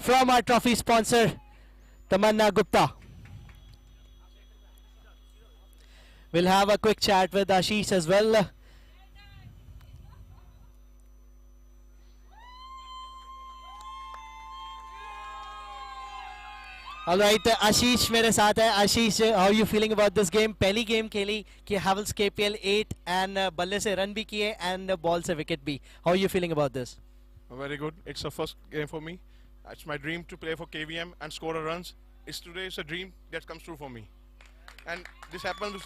from our trophy sponsor, Tamanna Gupta. We'll have a quick chat with Ashish as well. All right, Ashish मेरे साथ है. Ashish, how are you feeling about this game? पहली game खेली कि Havels KPL 8 and बल्ले से run भी किए and बॉल से विकेट भी. How are you feeling about this? Very good. It's a first game for me. It's my dream to play for KVM and score a runs. Today is a dream that comes true for me. And this happens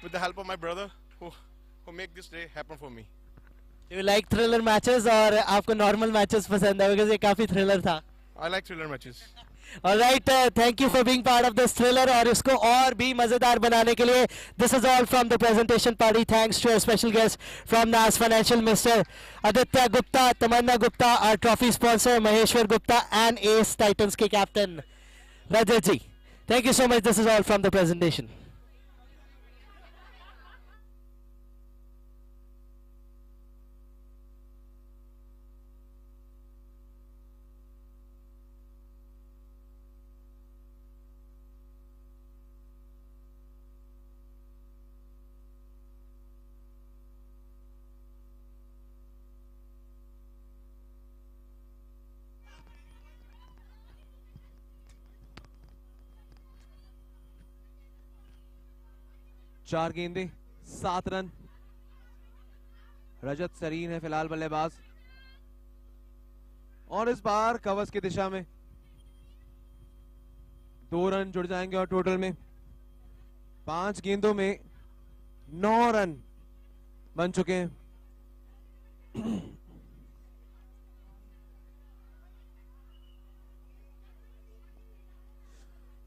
with the help of my brother who make this day happen for me. Do you like thriller matches और आपको normal matches पसंद है? Because ये काफी thriller था. I like thriller matches. All right, thank you for being part of this thriller और इसको और भी मजेदार बनाने के लिए this is all from the presentation party. Thanks to our special guest from NAS Financial, Mr. Aditya Gupta, Tamanna Gupta, our trophy sponsor Maheshwar Gupta, and Ace Titans के captain Rajat ji. Thank you so much. This is all from the presentation. चार गेंदे 7 run. रजत सरीन है फिलहाल बल्लेबाज और इस बार कवच की दिशा में 2 रन जुड़ जाएंगे और टोटल में 5 गेंदों में 9 रन बन चुके हैं.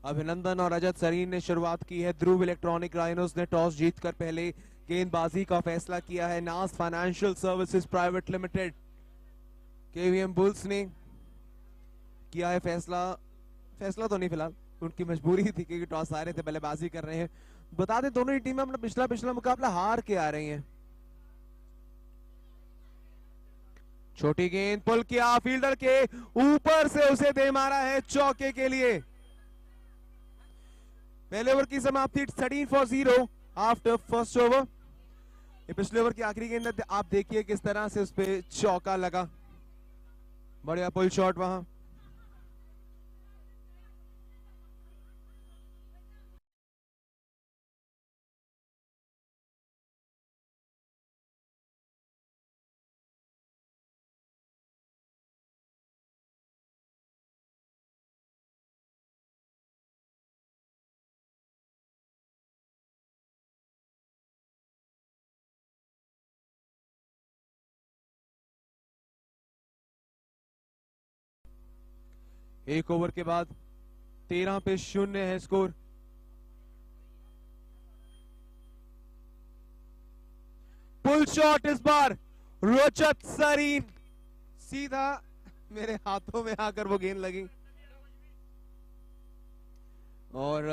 अभिनंदन और रजत सरीन ने शुरुआत की है. ध्रुव इलेक्ट्रॉनिक राइनोस ने टॉस जीतकर पहले गेंदबाजी का फैसला किया है. नास financial services private limited, KVM bulls ने किया है फैसला तो नहीं, फिलहाल उनकी मजबूरी थी क्योंकि टॉस आ रहे थे, बल्लेबाजी कर रहे हैं. बता दें दोनों ही टीमें अपना पिछला मुकाबला हार के आ रही हैं. छोटी गेंद पुल किया, फील्डर के ऊपर से उसे दे मारा है चौके के लिए. पहले ओवर की समाप्ति 13 for 0 आफ्टर फर्स्ट ओवर. ये पिछले ओवर की आखिरी गेंद आप देखिए किस तरह से उस पे चौका लगा. बढ़िया पुल शॉट वहां. एक ओवर के बाद 13 पे 0 है स्कोर. पुल शॉट इस बार रजत सरीन, सीधा मेरे हाथों में आकर वो गेंद लगी और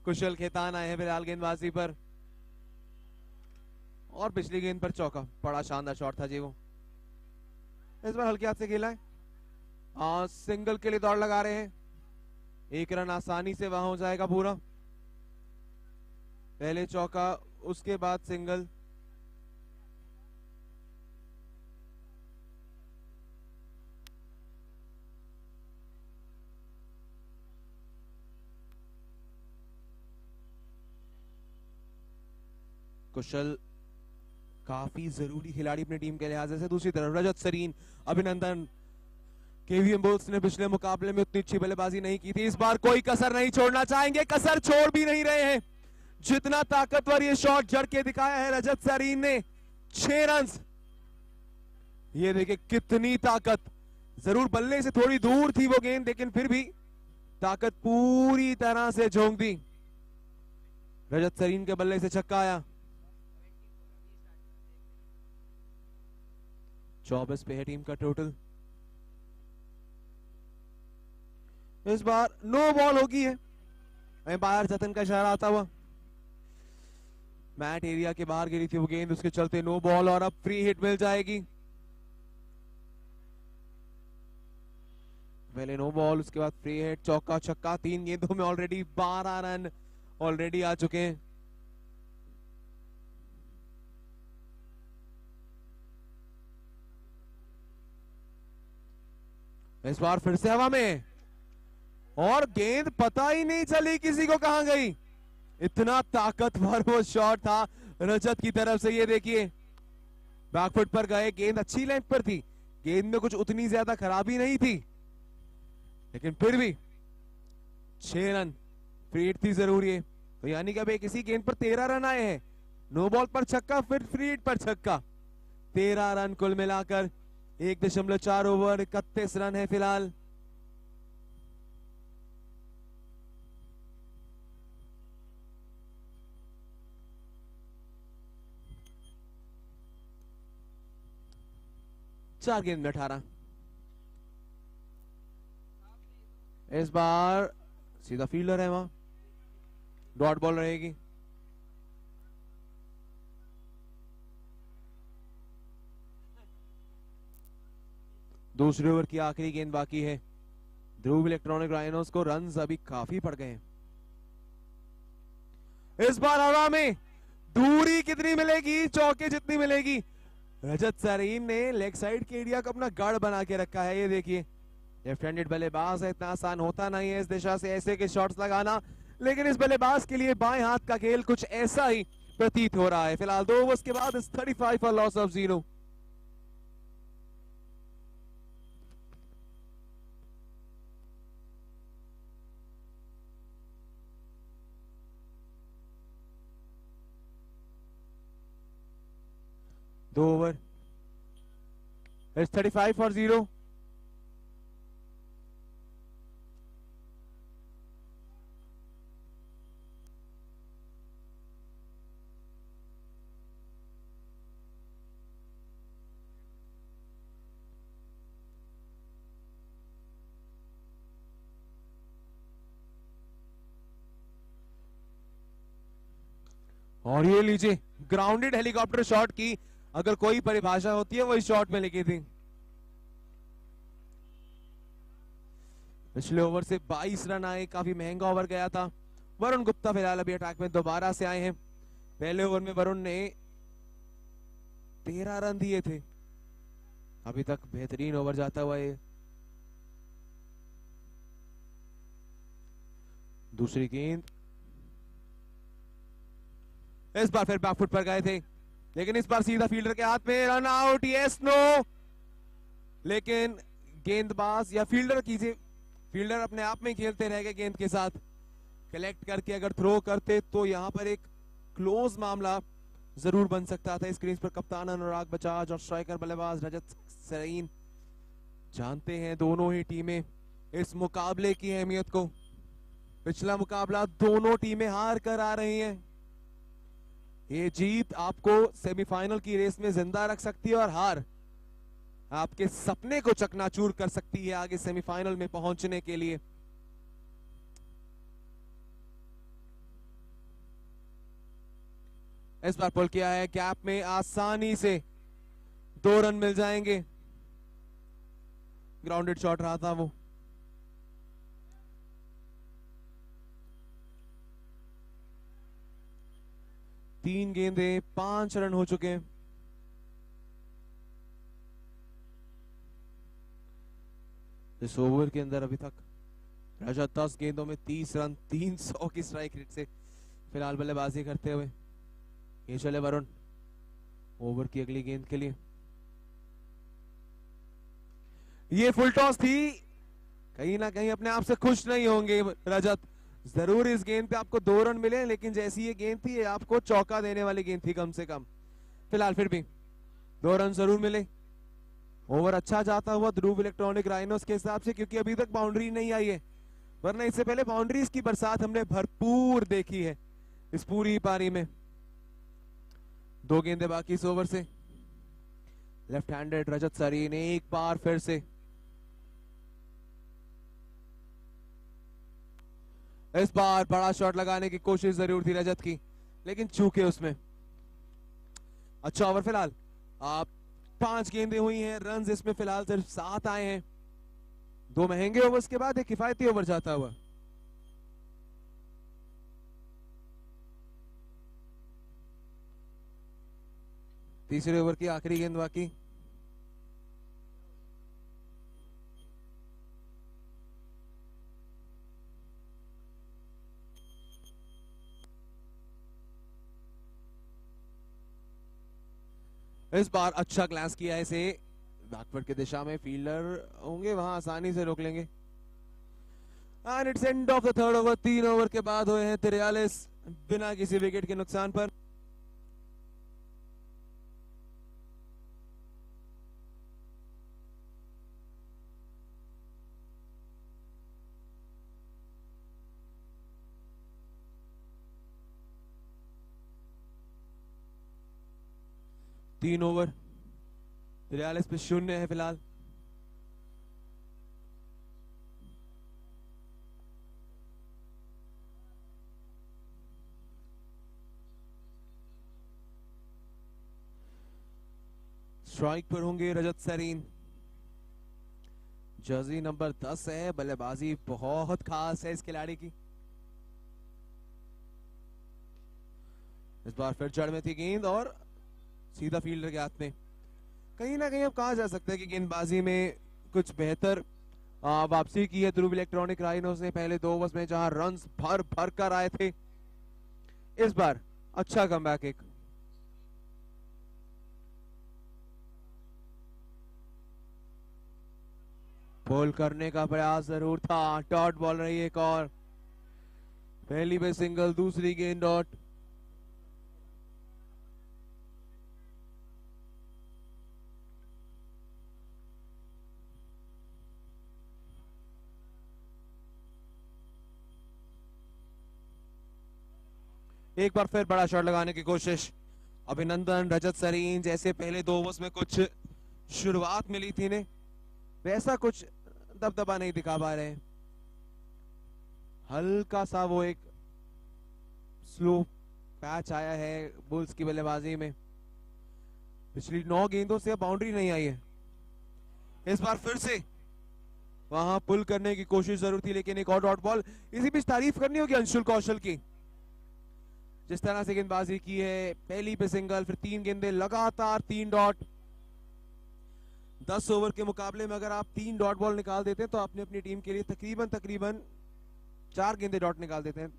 कुशल खेतान आए हैं फिलहाल गेंदबाजी पर और पिछली गेंद पर चौका. बड़ा शानदार शॉट था जी वो. इस बार हल्के हाथ से खेला है. सिंगल के लिए दौड़ लगा रहे हैं. 1 रन आसानी से वहां हो जाएगा पूरा. पहले चौका, उसके बाद सिंगल. कुशल काफी जरूरी खिलाड़ी अपनी टीम के लिहाज से. दूसरी तरफ रजत सरीन, अभिनंदन. केवीएम बुल्स ने पिछले मुकाबले में उतनी अच्छी बल्लेबाजी नहीं की थी. इस बार कोई कसर नहीं छोड़ना चाहेंगे, कसर छोड़ भी नहीं रहे हैं. जितना ताकतवर ये शॉट जड़ के दिखाया है रजत सरीन ने. 6 रन. ये देखिए कितनी ताकत. जरूर बल्ले से थोड़ी दूर थी वो गेंद, लेकिन फिर भी ताकत पूरी तरह से झोंक दी. रजत सरीन के बल्ले से छक्का आया. 24 पे है टीम का टोटल. इस बार नो बॉल होगी है. बाहर जतन का इशारा आता हुआ. मैट एरिया के बाहर गिरी थी वो गेंद, उसके चलते नो बॉल और अब फ्री हिट मिल जाएगी. पहले नो बॉल, उसके बाद फ्री हिट, चौका छक्का, 3 गेंदों में ऑलरेडी 12 रन ऑलरेडी आ चुके हैं। इस बार फिर से हवा में और गेंद पता ही नहीं चली किसी को कहां गई। इतना ताकतवर वो शॉट था रजत की तरफ से। ये देखिए बैकफुट पर गए, गेंद अच्छी लेंथ पर थी, गेंद में कुछ उतनी ज्यादा खराबी नहीं थी, लेकिन फिर भी 6 रन फ्री हिट थी जरूरी है। तो यानी कि अब एक इसी गेंद पर 13 रन आए हैं। नो बॉल पर छक्का, फिर फ्री हिट पर छक्का, 13 रन कुल मिलाकर। 1.4 ओवर, 31 रन है फिलहाल। चार गेंद में 18। इस बार सीधा फील्डर है वहां, डॉट बॉल रहेगी। दूसरे ओवर की आखिरी गेंद बाकी है। ध्रुव इलेक्ट्रॉनिक राइनोस को रन्स अभी काफी पड़ गए हैं। इस बार हवा में दूरी कितनी मिलेगी, चौके जितनी मिलेगी। रजत सरीन ने लेग साइड के एरिया को अपना गढ़ बना के रखा है। ये देखिए लेफ्ट हैंडेड बल्लेबाज है, इतना आसान होता नहीं है इस दिशा से ऐसे के शॉट्स लगाना, लेकिन इस बल्लेबाज के लिए बाएं हाथ का खेल कुछ ऐसा ही प्रतीत हो रहा है। फिलहाल 2 ओवर्स के बाद 35 फॉर लॉस ऑफ 0। दो ओवर, 35 फॉर 0। और ये लीजिए ग्राउंडेड हेलीकॉप्टर शॉट की अगर कोई परिभाषा होती है वो इस शॉट में लिखी थी। पिछले ओवर से 22 रन आए, काफी महंगा ओवर गया था। वरुण गुप्ता फिलहाल अभी अटैक में दोबारा से आए हैं। पहले ओवर में वरुण ने 13 रन दिए थे। अभी तक बेहतरीन ओवर जाता हुआ ये। दूसरी गेंद, इस बार फिर बैकफुट पर गए थे, लेकिन इस बार सीधा फील्डर के हाथ में। रन आउट, यस नो, लेकिन गेंदबाज या फील्डर कीजिए, फील्डर अपने आप में खेलते रह गए गेंद के साथ। कलेक्ट करके अगर थ्रो करते तो यहां पर एक क्लोज मामला जरूर बन सकता था। स्क्रीन पर कप्तान अनुराग बजाज और स्ट्राइकर बल्लेबाज रजत सरीन जानते हैं दोनों ही टीमें इस मुकाबले की अहमियत को। पिछला मुकाबला दोनों टीमें हार कर आ रही हैं। ये जीत आपको सेमीफाइनल की रेस में जिंदा रख सकती है और हार आपके सपने को चकनाचूर कर सकती है आगे सेमीफाइनल में पहुंचने के लिए। इस बार पुल किया है, गैप में आसानी से 2 रन मिल जाएंगे। ग्राउंडेड शॉट रहा था वो। तीन गेंदे 5 रन हो चुके हैं। इस ओवर के अंदर अभी तक रजत 10 गेंदों में 30 रन 300 की स्ट्राइक रेट से फिलहाल बल्लेबाजी करते हुए। ये चले वरुण ओवर की अगली गेंद के लिए। ये फुल टॉस थी, कहीं ना कहीं अपने आप से खुश नहीं होंगे रजत। जरूर इस गेंद पे आपको 2 रन मिले, लेकिन जैसी ये गेंद थी ये आपको चौका देने वाली गेंद थी कम से कम। फिलहाल फिर भी 2 रन जरूर मिले। ओवर अच्छा जाता हुआ ध्रुव इलेक्ट्रॉनिक राइनोस के हिसाब से, क्योंकि अभी तक बाउंड्री नहीं आई है, वरना इससे पहले बाउंड्रीज की बरसात हमने भरपूर देखी है इस पूरी पारी में। 2 गेंदे बाकी इस ओवर से। लेफ्ट हैंडेड रजत सरीन एक बार फिर से इस बार बड़ा शॉट लगाने की कोशिश जरूर थी रजत की, लेकिन चूके उसमें। अच्छा ओवर फिलहाल। आप 5 गेंदें हुई हैं, रन्स इसमें फिलहाल सिर्फ 7 आए हैं। दो महंगे ओवर्स के बाद एक किफायती ओवर जाता हुआ। तीसरे ओवर की आखिरी गेंद बाकी। इस बार अच्छा ग्लांस किया है इसे बैकवर्ड की दिशा में, फील्डर होंगे वहां आसानी से रोक लेंगे। And it's end of the third over. 3 over के बाद हुए हैं 43 बिना किसी विकेट के नुकसान पर। तीन ओवर 43 पे 0 है फिलहाल। स्ट्राइक पर होंगे रजत सरीन। जर्सी नंबर 10 है, बल्लेबाजी बहुत खास है इस खिलाड़ी की। इस बार फिर जड़ में थी गेंद और सीधा फील्डर के हाथ में। कहीं ना कहीं अब कहा जा सकता है कि गेंदबाजी में कुछ बेहतर वापसी की है ध्रुव इलेक्ट्रॉनिक राइनोस ने पहले 2 ओवर्स में, जहां रन्स भर भर कर आए थे। इस बार अच्छा कमबैक एक। बॉल करने का प्रयास जरूर था, डॉट बॉल रही एक और। पहली पे सिंगल, दूसरी गेंद डॉट। एक बार फिर बड़ा शॉट लगाने की कोशिश। अभिनंदन रजत सरीन, जैसे पहले 2 ओवर्स में कुछ शुरुआत मिली थी ने, वैसा कुछ दबदबा नहीं दिखा पा रहे हैं। हल्का सा वो एक स्लो पैच आया है बुल्स की बल्लेबाजी में। पिछली 9 गेंदों से अब बाउंड्री नहीं आई है। इस बार फिर से वहां पुल करने की कोशिश जरूर थी, लेकिन एक और डॉट बॉल। इसी बीच तारीफ करनी होगी अंशुल कौशल की, जिस तरह से गेंदबाजी की है। पहली पे सिंगल, फिर 3 गेंदें लगातार 3 डॉट। 10 ओवर के मुकाबले में अगर आप 3 डॉट बॉल निकाल देते हैं तो आपने अपनी टीम के लिए तकरीबन 4 गेंदे डॉट निकाल देते हैं।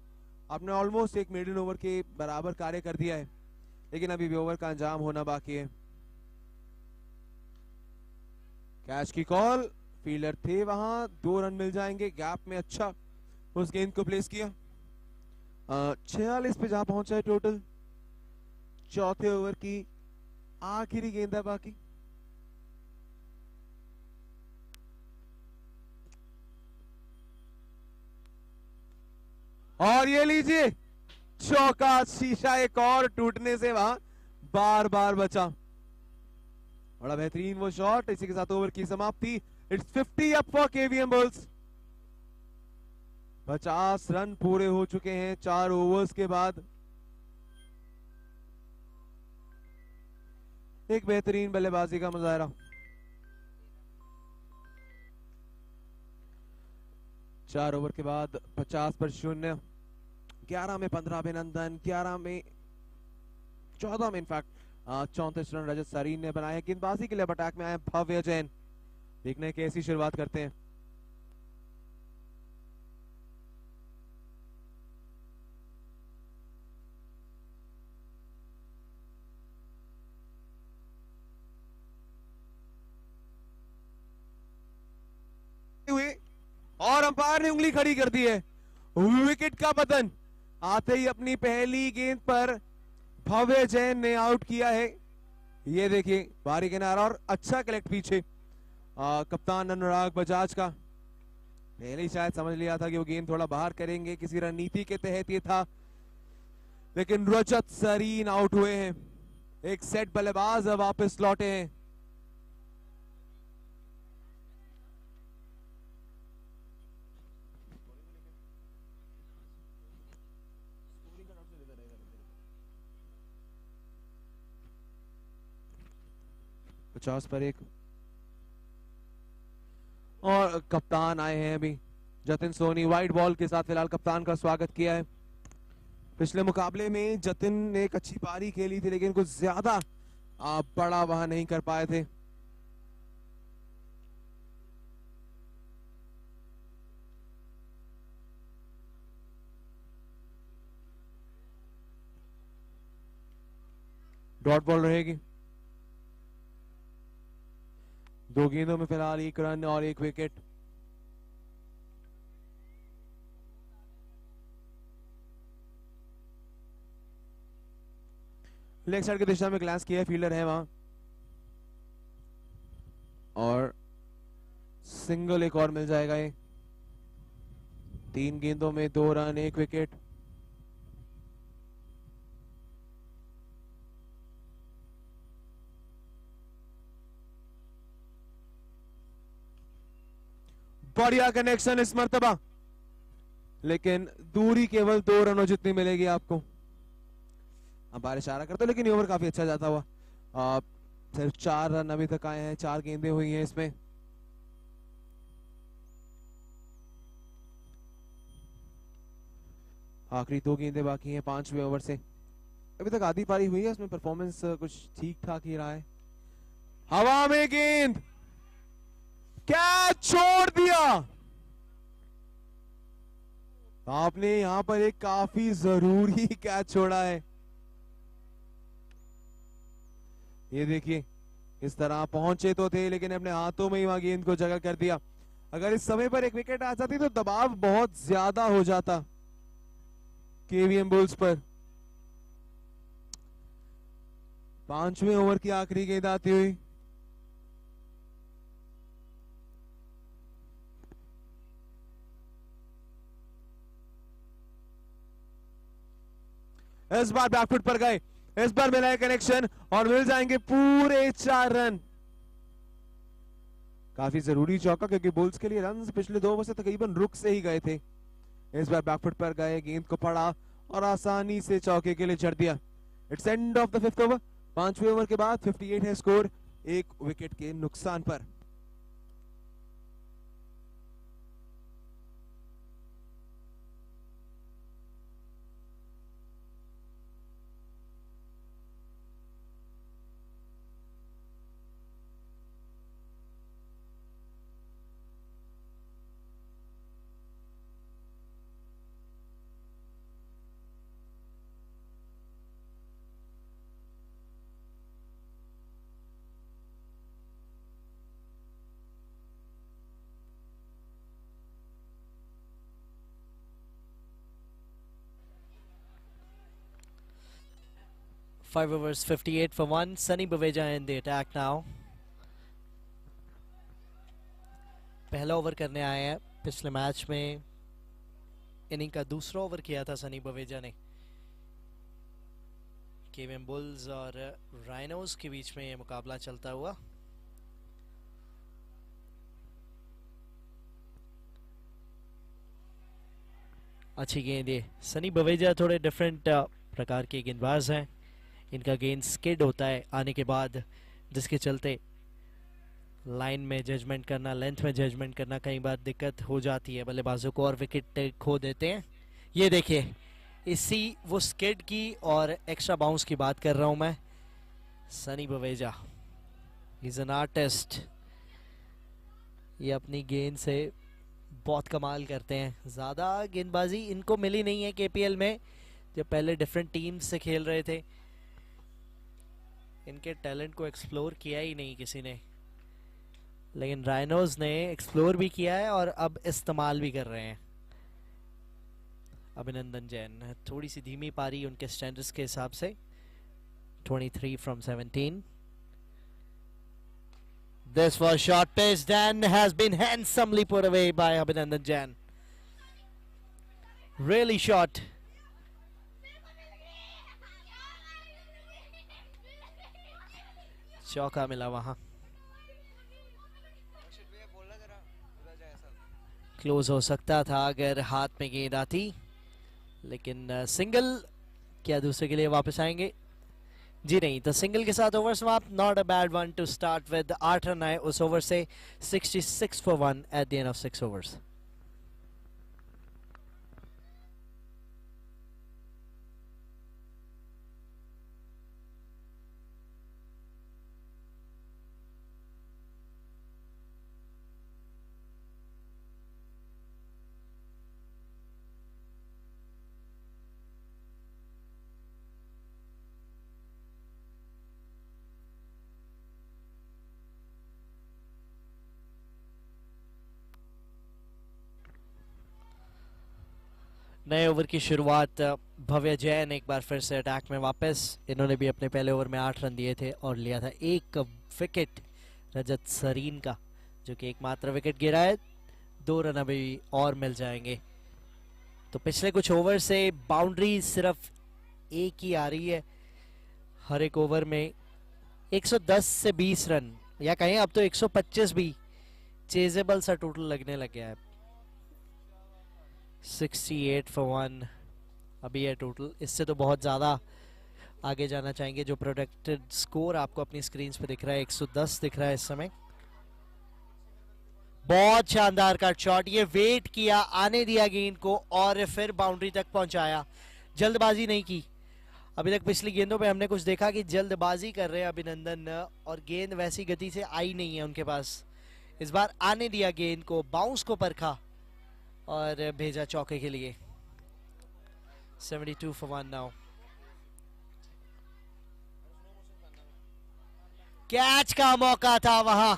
आपने ऑलमोस्ट एक मेडन ओवर के बराबर कार्य कर दिया है, लेकिन अभी भी ओवर का अंजाम होना बाकी है। कैच की कॉल, फील्डर थे वहां, 2 रन मिल जाएंगे। गैप में अच्छा उस गेंद को प्लेस किया। 46 पे जहां पहुंचा है टोटल। चौथे ओवर की आखिरी गेंद है बाकी। और ये लीजिए चौका, शीशा एक और टूटने से वहां बार बार बचा। बड़ा बेहतरीन वो शॉट। इसी के साथ ओवर की समाप्ति। It's 50 up for KVM bulls. 50 run पूरे हो चुके हैं 4 ओवर्स के बाद। एक बेहतरीन बल्लेबाजी का मुजाहरा। 4 ओवर के बाद 50 पर 0। 11 में 15 अभिनंदन, 11 में 14 में इनफैक्ट 34 रन रजत सरीन ने बनाए। गेंदबाजी के लिए अटैक में आए भव्य जैन। देखने हैं कैसी शुरुआत करते हैं। हुए और अंपायर ने उंगली खड़ी कर दी है। विकेट का पतन आते ही अपनी पहली गेंद पर भव्य जैन ने आउट किया है। ये देखिए बाहरी किनारा और अच्छा कलेक्ट पीछे कप्तान अनुराग बजाज का। पहले ही शायद समझ लिया था कि वो गेंद थोड़ा बाहर करेंगे, किसी रणनीति के तहत ये था, लेकिन रजत सरीन आउट हुए हैं। एक सेट बल्लेबाज वापस लौटे हैं। पचास पर 1 और कप्तान आए हैं अभी जतिन सोनी वाइट बॉल के साथ फिलहाल कप्तान का स्वागत किया है। पिछले मुकाबले में जतिन ने एक अच्छी पारी खेली थी लेकिन कुछ ज्यादा बड़ा वहां नहीं कर पाए थे। डॉट बॉल रहेगी। 2 गेंदों में फिलहाल 1 रन और 1 विकेट। लेग साइड की दिशा में ग्लांस किया, फील्डर है वहां और सिंगल एक और मिल जाएगा। ये 3 गेंदों में 2 रन 1 विकेट। बढ़िया कनेक्शन इस मर्तबा, लेकिन दूरी केवल 2 रनों जितनी मिलेगी आपको। अब बार इशारा करते लेकिन ओवर काफी अच्छा जाता हुआ। सिर्फ 4 रन अभी तक आए हैं, 4 गेंदें हुई हैं इसमें। आखिरी 2 गेंदें बाकी हैं 5वें ओवर से। अभी तक आधी पारी हुई है, उसमें परफॉर्मेंस कुछ ठीक ठाक ही रहा है। हवा में गेंद, कैच छोड़ दिया। आपने यहां पर एक काफी जरूरी कैच छोड़ा है। ये देखिए, इस तरह पहुंचे तो थे लेकिन अपने हाथों में ही वहां गेंद को जगह कर दिया। अगर इस समय पर एक विकेट आ जाती तो दबाव बहुत ज्यादा हो जाता केवीएम बुल्स पर। 5वें ओवर की आखिरी गेंद आती हुई। इस बार बैकफुट पर गए, इस बार मिला है कनेक्शन और मिल जाएंगे पूरे 4 रन। काफी जरूरी चौका क्योंकि बुल्स के लिए रन पिछले 2 ओवर से तकरीबन रुक से ही गए थे। इस बार बैकफुट पर गए, गेंद को पड़ा और आसानी से चौके के लिए चढ़ दिया। It's end of the 5th over. 5वें ओवर के बाद 58 है स्कोर, 1 विकेट के नुकसान पर। Five overs, 58 for 1. Sunny Baweja in the attack now. पहला ओवर करने आए हैं। पिछले मैच में इनिंग का दूसरा ओवर किया था सनी बवेजा ने। केवीएम बुल्स और राइनोज के बीच में ये मुकाबला चलता हुआ। अच्छी गेंद ये। सनी बवेजा थोड़े डिफरेंट प्रकार के गेंदबाज हैं। इनका गेंद स्किड होता है आने के बाद, जिसके चलते लाइन में जजमेंट करना, लेंथ में जजमेंट करना कई बार दिक्कत हो जाती है बल्लेबाजों को और विकेट खो देते हैं। ये देखिए, इसी वो स्किड की और एक्स्ट्रा बाउंस की बात कर रहा हूं मैं। Sunny Baweja is an artist. ये अपनी गेंद से बहुत कमाल करते हैं। ज़्यादा गेंदबाजी इनको मिली नहीं है केपीएल में, जब पहले डिफरेंट टीम से खेल रहे थे। इनके टैलेंट को एक्सप्लोर किया ही नहीं किसी ने, लेकिन राइनोज ने एक्सप्लोर भी किया है और अब इस्तेमाल भी कर रहे हैं। अभिनंदन जैन, थोड़ी सी धीमी पारी उनके स्टैंडर्ड्स के हिसाब से। 23 from 17. This was short pitched and has been handsomely put away by Abhinandan Jain. Really short. चौका मिला वहां। क्लोज हो सकता था अगर हाथ में गेंद आती, लेकिन सिंगल। क्या दूसरे के लिए वापस आएंगे? जी नहीं, तो सिंगल के साथ ओवर समाप्त. Not a bad one two start with. 8 run आए उस ओवर से. 66 for 1 at the end of 6 overs. नए ओवर की शुरुआत. भव्य जैन एक बार फिर से अटैक में वापस. इन्होंने भी अपने पहले ओवर में 8 रन दिए थे और लिया था एक विकेट रजत सरीन का, जो कि एकमात्र विकेट गिरा है. 2 रन अभी और मिल जाएंगे. तो पिछले कुछ ओवर से बाउंड्री सिर्फ एक ही आ रही है हर एक ओवर में. 110 से 20 रन, या कहें अब तो 125 भी चेजेबल सा टोटल लगने लग गया है. 68 for 1 अभी है टोटल. इससे तो बहुत ज़्यादा आगे जाना चाहेंगे. जो प्रोडक्टेड स्कोर आपको अपनी स्क्रीन पे दिख रहा है 110 दिख रहा है इस समय. बहुत शानदार कट शॉट. ये वेट किया, आने दिया गेंद को और फिर बाउंड्री तक पहुंचाया. जल्दबाजी नहीं की. अभी तक पिछली गेंदों पे हमने कुछ देखा कि जल्दबाजी कर रहे हैं अभिनंदन, और गेंद वैसी गति से आई नहीं है उनके पास. इस बार आने दिया गेंद को, बाउंस को परखा और भेजा चौके के लिए. 72 for 1 नाउ. कैच का मौका था वहां.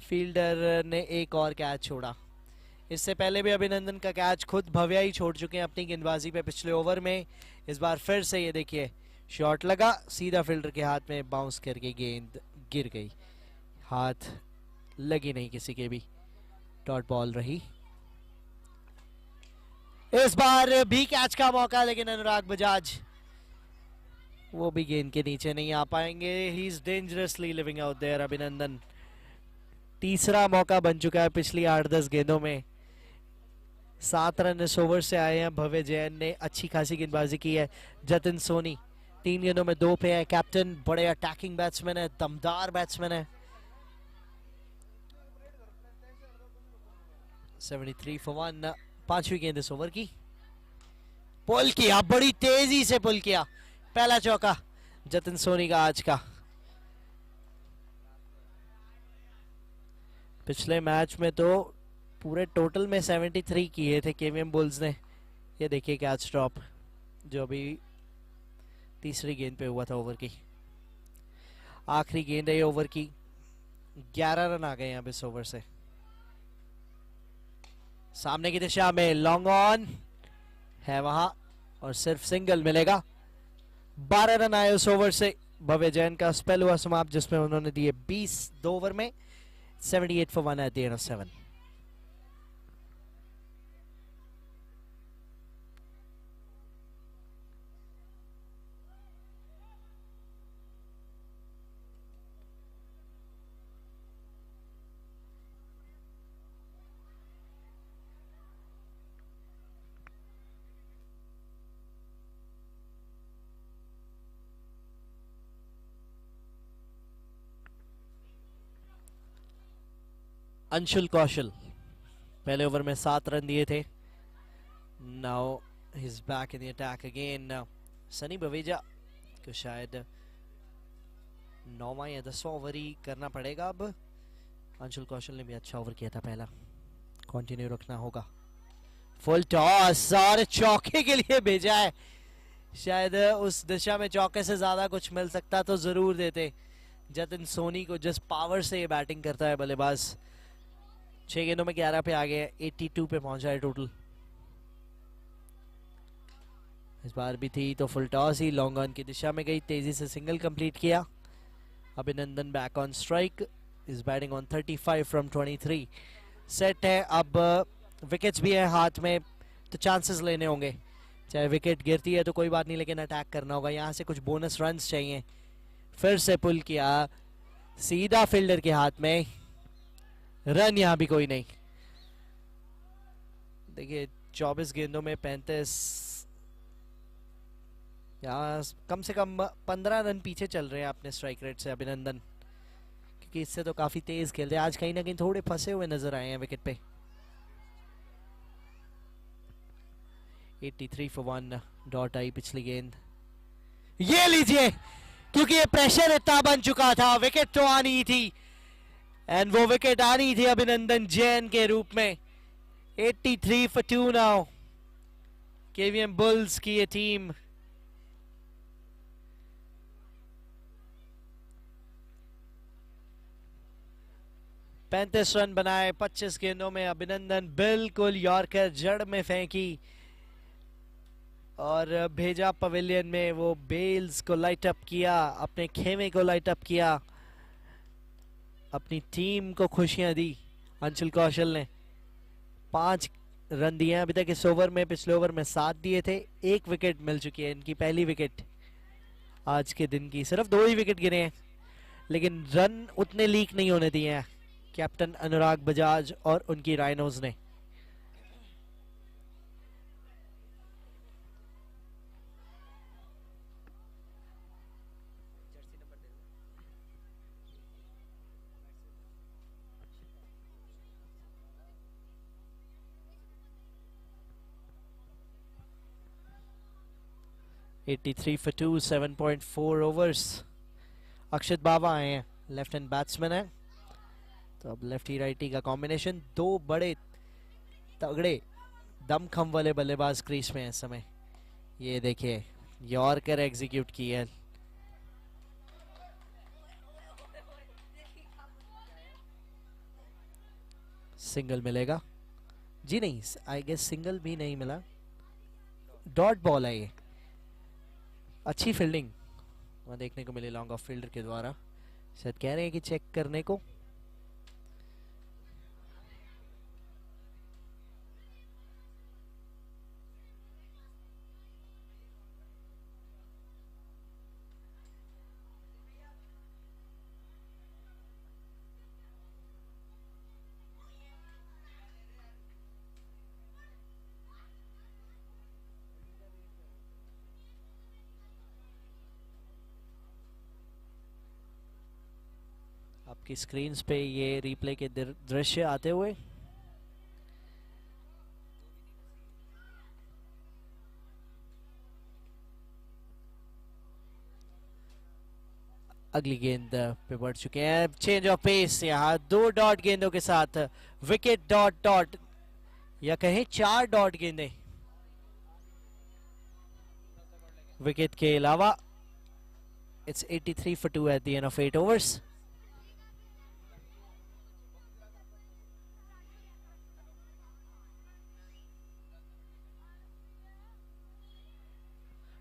फील्डर ने एक और कैच छोड़ा. इससे पहले भी अभिनंदन का कैच खुद भव्या ही छोड़ चुके हैं अपनी गेंदबाजी पे पिछले ओवर में. इस बार फिर से ये देखिए, शॉट लगा, सीधा फील्डर के हाथ में बाउंस करके गेंद गिर गई. हाथ लगी नहीं किसी के भी. डॉट बॉल रही. इस बार भी कैच का मौका, लेकिन अनुराग बजाज वो भी गेंद के नीचे नहीं आ पाएंगे. He is dangerously living out there. अभिनंदन तीसरा मौका बन चुका है पिछली 8-10 गेंदों में. 7 रन इस ओवर से आए हैं. भव्य जैन ने अच्छी खासी गेंदबाजी की है. जतिन सोनी 3 गेंदों में 2 पे है. कैप्टन बड़े अटैकिंग बैट्समैन है, दमदार बैट्समैन है. 73 for 1. 5वीं गेंद इस ओवर की. पुल किया, बड़ी तेजी से पुल किया. पहला चौका जतिन सोनी का आज का. पिछले मैच में तो पूरे टोटल में 73 किए थे केवीएम बुल्स ने. ये देखिए कैच ड्रॉप जो अभी तीसरी गेंद पे हुआ था ओवर की. आखिरी गेंद है ओवर की. 11 रन आ गए अब इस ओवर से. सामने की दिशा में लॉन्ग ऑन है वहां और सिर्फ सिंगल मिलेगा. 12 रन आए उस ओवर से. भव्य जैन का स्पेल हुआ समाप्त, जिसमें उन्होंने दिए 20 2 ओवर में. 78 for 1 at the end of 7. Anshul कौशल पहले ओवर में 7 रन दिए थे. Now he is back in the attack again. Sunny Baweja को शायद 9वां या 10वां ओवर ही करना पड़ेगा अब. अंशुल कौशल ने भी अच्छा ओवर किया था पहला. कंटिन्यू रखना होगा. फुल टॉस और चौके के लिए भेजा है. शायद उस दिशा में चौके से ज्यादा कुछ मिल सकता तो जरूर देते जतिन सोनी को. जिस पावर से ये बैटिंग करता है बल्लेबाज. 6 गेंदों में 11 पे आ गए. 82 पे पहुंचा है टोटल. इस बार भी थी तो full toss he. Long on की दिशा में गई, तेजी से सिंगल कंप्लीट किया. अभिनंदन back on strike. Is batting on 35 from 23. Set है. अब विकेट्स भी है हाथ में तो चांसेस लेने होंगे. चाहे विकेट गिरती है तो कोई बात नहीं, लेकिन अटैक करना होगा. यहाँ से कुछ बोनस रन्स चाहिए. फिर से पुल किया, सीधा फील्डर के हाथ में. रन यहां भी कोई नहीं. देखिए 24 गेंदों में 35 यहाँ कम से कम 15 रन पीछे चल रहे हैं अपने स्ट्राइक रेट से अभिनंदन, क्योंकि इससे तो काफी तेज खेलते हैं। आज कहीं ना कहीं थोड़े फंसे हुए नजर आए हैं विकेट पे। 83 for 1 डॉट आई पिछली गेंद। ये लीजिए, क्योंकि ये प्रेशर इतना बन चुका था, विकेट तो आनी थी, एंड वो विकेट आनी थी अभिनंदन जैन के रूप में। 83 for 2 नाउ। केवीएम बुल्स की ये टीम पैंतीस रन बनाए 25 गेंदों में। अभिनंदन बिल्कुल यॉर्कर जड़ में फेंकी और भेजा पवेलियन में। वो बेल्स को लाइट अप किया, अपने खेमे को लाइट अप किया, अपनी टीम को खुशियां दी। अंशुल कौशल ने 5 रन दिए हैं अभी तक इस ओवर में, पिछले ओवर में 7 दिए थे। 1 विकेट मिल चुकी है, इनकी पहली विकेट आज के दिन की। सिर्फ 2 ही विकेट गिरे हैं, लेकिन रन उतने लीक नहीं होने दिए हैं कैप्टन अनुराग बजाज और उनकी राइनोज ने। (83 for 2) 7.4 ओवर्स। अक्षत बाबा आए हैं, लेफ्ट हैंड बैट्समैन है, तो अब लेफ्टी राइटी का कॉम्बिनेशन। 2 बड़े तगड़े दमखम वाले बल्लेबाज क्रीज में है इस समय। ये देखिए, यॉर्कर एग्जीक्यूट की है। सिंगल मिलेगा जी? नहीं, आई गेस सिंगल भी नहीं मिला, डॉट बॉल है ये। अच्छी फील्डिंग वहां देखने को मिली लॉन्ग ऑफ फील्डर के द्वारा। शायद कह रहे हैं कि चेक करने को। आपकी स्क्रीन पे ये रिप्ले के दृश्य आते हुए। अगली गेंद पे बढ़ चुके हैं। चेंज ऑफ पेस यहाँ 2 डॉट गेंदों के साथ विकेट डॉट डॉट, या कहें 4 डॉट गेंदें विकेट के अलावा। It's 83 for 2 at the end of 8 overs.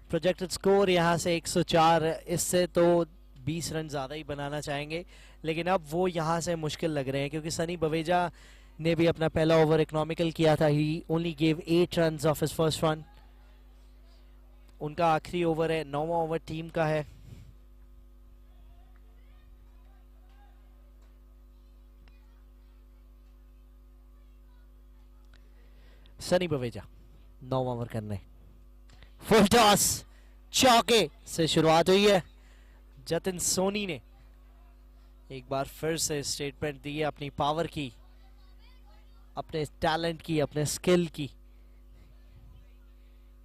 Projected score यहाँ से 104, इससे तो 20 रन ज़्यादा ही बनाना चाहेंगे, लेकिन अब वो यहाँ से मुश्किल लग रहे हैं, क्योंकि सनी बवेजा ने भी अपना पहला ओवर इकोनॉमिकल किया था। He only gave 8 runs of his first one. उनका आखिरी ओवर है, 9वां ओवर टीम का है। सनी बवेजा 9वां ओवर करने। फुल टॉस चौके से शुरुआत हुई है। जतिन सोनी ने एक बार फिर से स्टेटमेंट दी है अपनी पावर की, अपने टैलेंट की, अपने स्किल की,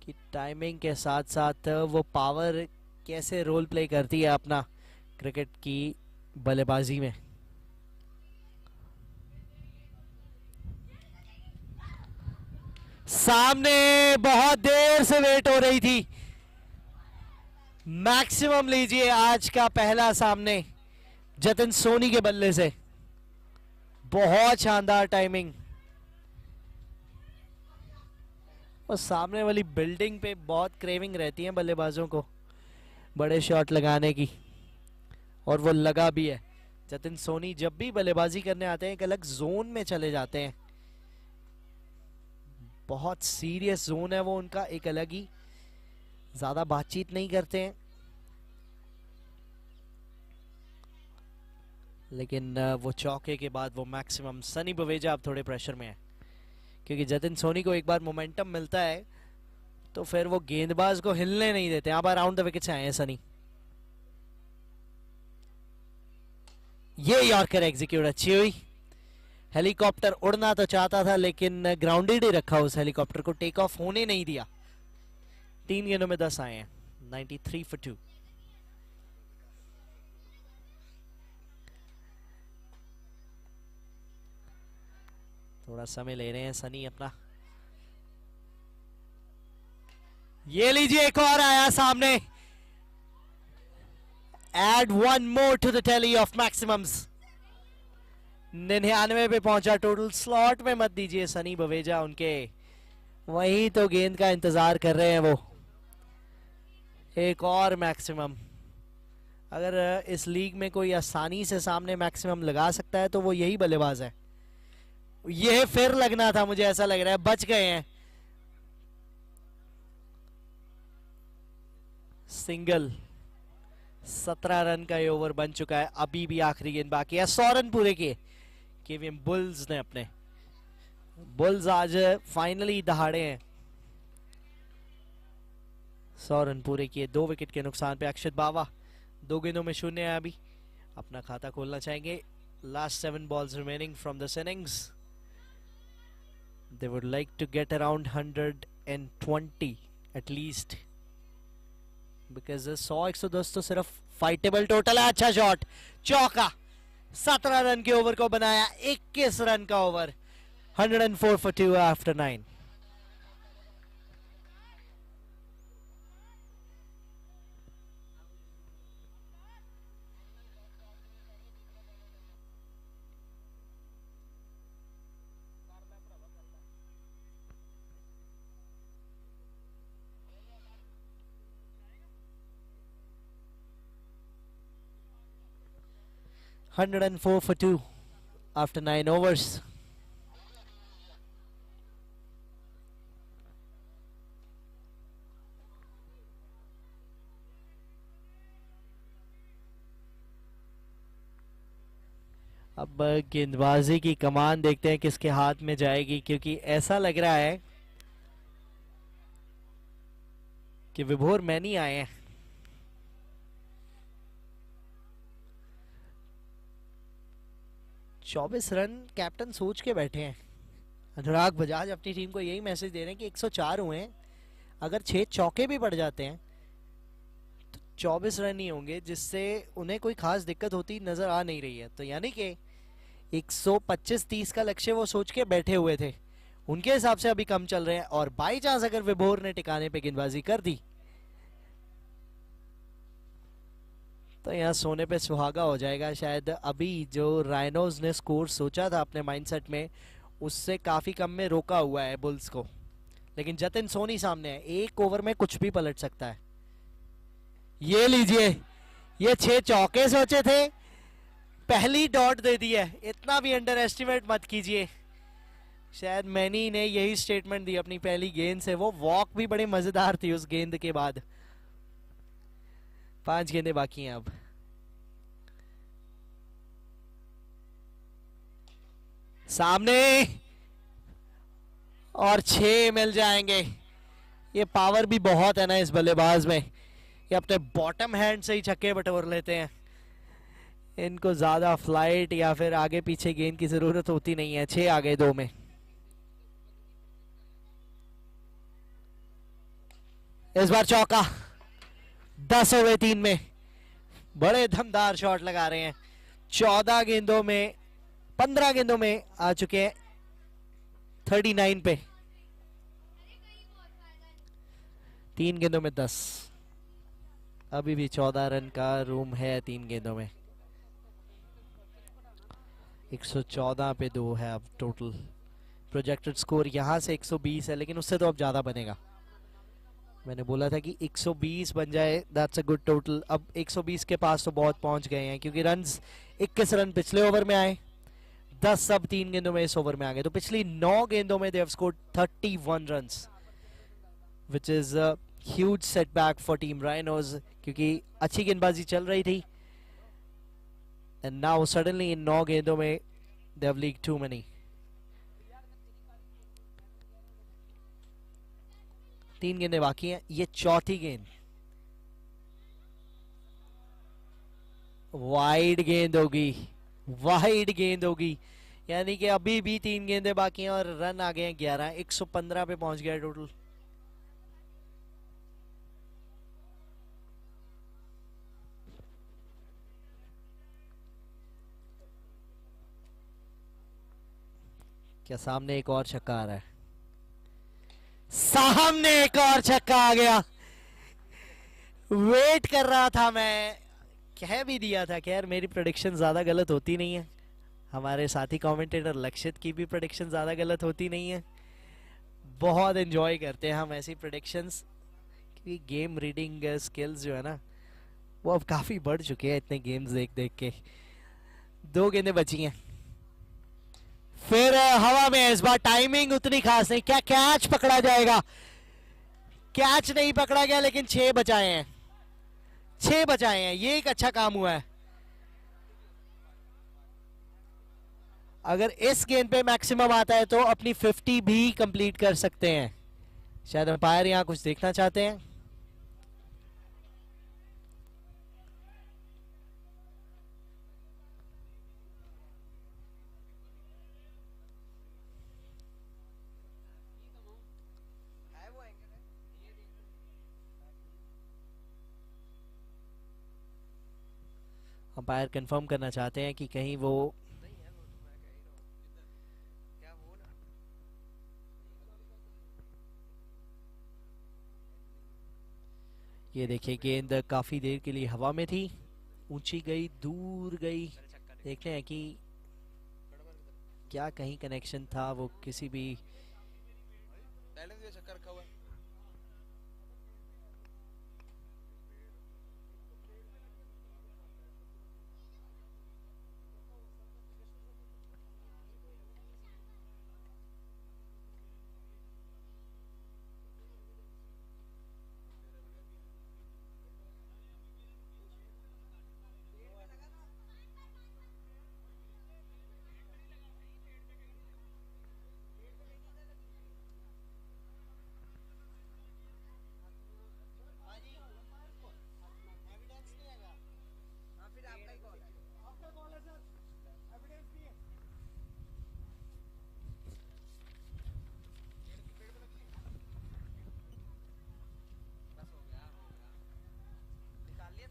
कि टाइमिंग के साथ साथ वो पावर कैसे रोल प्ले करती है अपना क्रिकेट की बल्लेबाजी में। सामने बहुत देर से वेट हो रही थी। मैक्सिमम लीजिए आज का पहला सामने जतिन सोनी के बल्ले से। बहुत शानदार टाइमिंग, और सामने वाली बिल्डिंग पे बहुत क्रेविंग रहती है बल्लेबाजों को बड़े शॉट लगाने की, और वो लगा भी है। जतिन सोनी जब भी बल्लेबाजी करने आते हैं एक अलग जोन में चले जाते हैं। बहुत सीरियस जोन है वो उनका, एक अलग ही, ज्यादा बातचीत नहीं करते हैं, लेकिन वो चौके के बाद वो मैक्सिमम। सनी बवेजा अब थोड़े प्रेशर में है, क्योंकि जतिन सोनी को एक बार मोमेंटम मिलता है तो फिर वो गेंदबाज को हिलने नहीं देते। अब अराउंड द विकेट से आए हैं सनी। ये यॉर्कर एग्जीक्यूट अच्छी हुई। हेलीकॉप्टर उड़ना तो चाहता था लेकिन ग्राउंडेड ही रखा उस हेलीकॉप्टर को, टेक ऑफ होने नहीं दिया। 3 गेंदों में 10 आए हैं। 93 for 2। थोड़ा समय ले रहे हैं सनी अपना। ये लीजिए एक और आया सामने। Add 1 more to the tally of maximums। 99 पे पहुंचा टोटल। स्लॉट में मत दीजिए सनी बवेजा, उनके वहीं तो गेंद का इंतजार कर रहे हैं वो। एक और मैक्सिमम। अगर इस लीग में कोई आसानी से सामने मैक्सिमम लगा सकता है तो वो यही बल्लेबाज है। ये फिर लगना था, मुझे ऐसा लग रहा है बच गए हैं। सिंगल। 17 रन का ये ओवर बन चुका है। अभी भी आखिरी गेंद बाकी है। 100 रन पूरे किए केवीएम बुल्स ने अपने। बुल्स आज फाइनली दहाड़े हैं। 100 रन पूरे किए। 2 विकेट के नुकसान पे अक्षत बावा 2 गेंदों में 0 है। अभी अपना खाता खोलना चाहेंगे। Last 7 balls remaining from this innings. They would like to get around 120 at least. Because 100-110 तो सिर्फ फाइटेबल टोटल है। अच्छा शॉट, चौका। 17 रन के ओवर को बनाया 21 रन का over. 104 for 2 after 9। $104 for 2 after 9 overs। अब गेंदबाजी की कमान देखते हैं किसके हाथ में जाएगी, क्योंकि ऐसा लग रहा है कि विभोर मैनी आए हैं। चौबीस रन कैप्टन सोच के बैठे हैं। अनुराग बजाज अपनी टीम को यही मैसेज दे रहे हैं कि 104 हुए हैं, अगर 6 चौके भी पड़ जाते हैं तो 24 रन ही होंगे, जिससे उन्हें कोई खास दिक्कत होती नजर आ नहीं रही है। तो यानी कि 125-30 का लक्ष्य वो सोच के बैठे हुए थे, उनके हिसाब से अभी कम चल रहे हैं। और बाई चांस अगर विभोर ने टिकाने पे गेंदबाजी कर दी तो यहाँ सोने पे सुहागा हो जाएगा। शायद अभी जो राइनोज ने स्कोर सोचा था अपने माइंडसेट में, उससे काफी कम में रोका हुआ है बुल्स को। लेकिन जतिन सोनी सामने है, 1 ओवर में कुछ भी पलट सकता है। ये लीजिए, ये 6 चौके सोचे थे, पहली डॉट दे दी है। इतना भी अंडर एस्टिमेट मत कीजिए। शायद मैनी ने यही स्टेटमेंट दी अपनी पहली गेंद से। वो वॉक भी बड़ी मजेदार थी उस गेंद के बाद। 5 गेंदें बाकी हैं अब। सामने और 6 मिल जाएंगे। ये पावर भी बहुत है ना इस बल्लेबाज में, ये अपने बॉटम हैंड से ही छक्के बटोर लेते हैं। इनको ज्यादा फ्लाइट या फिर आगे पीछे गेंद की जरूरत होती नहीं है। 6 आ गए 2 में। इस बार चौका। 10 ओवर 3 में बड़े दमदार शॉट लगा रहे हैं। 14 गेंदों में 15 गेंदों में आ चुके हैं 39 पे। 3 गेंदों में 10। अभी भी 14 रन का रूम है 3 गेंदों में। 114 पे 2 है अब टोटल। प्रोजेक्टेड स्कोर यहां से 120 है, लेकिन उससे तो अब ज्यादा बनेगा। मैंने बोला था कि 120 बन जाए, दैट्स अ गुड टोटल। अब 120 के पास तो बहुत पहुंच गए हैं, क्योंकि रन्स 21 रन पिछले ओवर में आए, 10 अब 3 गेंदों में इस ओवर में आ गए। तो पिछली 9 गेंदों में they have scored 31 runs, which is a huge setback for team rhinos, क्योंकि अच्छी गेंदबाजी चल रही थी। एंड नाउ सडनली इन 9 गेंदों में they have leaked too many. 3 गेंदें बाकी हैं, ये चौथी गेंद, वाइड गेंद होगी, वाइड गेंद होगी, यानी कि अभी भी 3 गेंदें बाकी हैं और रन आ गए हैं 11, 115 पे पहुंच गया टोटल। क्या सामने एक और छक्का आ रहा है? सामने एक और छक्का आ गया। वेट कर रहा था मैं, कह भी दिया था। खैर मेरी प्रेडिक्शन ज्यादा गलत होती नहीं है, हमारे साथी कमेंटेटर लक्षित की भी प्रेडिक्शन ज्यादा गलत होती नहीं है। बहुत एंजॉय करते हैं हम ऐसी प्रेडिक्शंस, क्योंकि गेम रीडिंग स्किल्स जो है ना वो अब काफी बढ़ चुके हैं इतने गेम्स देख देख के। 2 गेंदें बची हैं, फिर हवा में। इस बार टाइमिंग उतनी खास नहीं। क्या कैच पकड़ा जाएगा? कैच नहीं पकड़ा गया, लेकिन 6 बचाए हैं, 6 बचाए हैं, ये एक अच्छा काम हुआ है। अगर इस गेंद पे मैक्सिमम आता है तो अपनी 50 भी कंप्लीट कर सकते हैं। शायद अंपायर यहां कुछ देखना चाहते हैं। अंपायर कंफर्म करना चाहते हैं कि कहीं वो ये देखिए गेंद काफी देर के लिए हवा में थी, ऊंची गई, दूर गई। देखते हैं कि क्या कहीं कनेक्शन था, वो किसी भी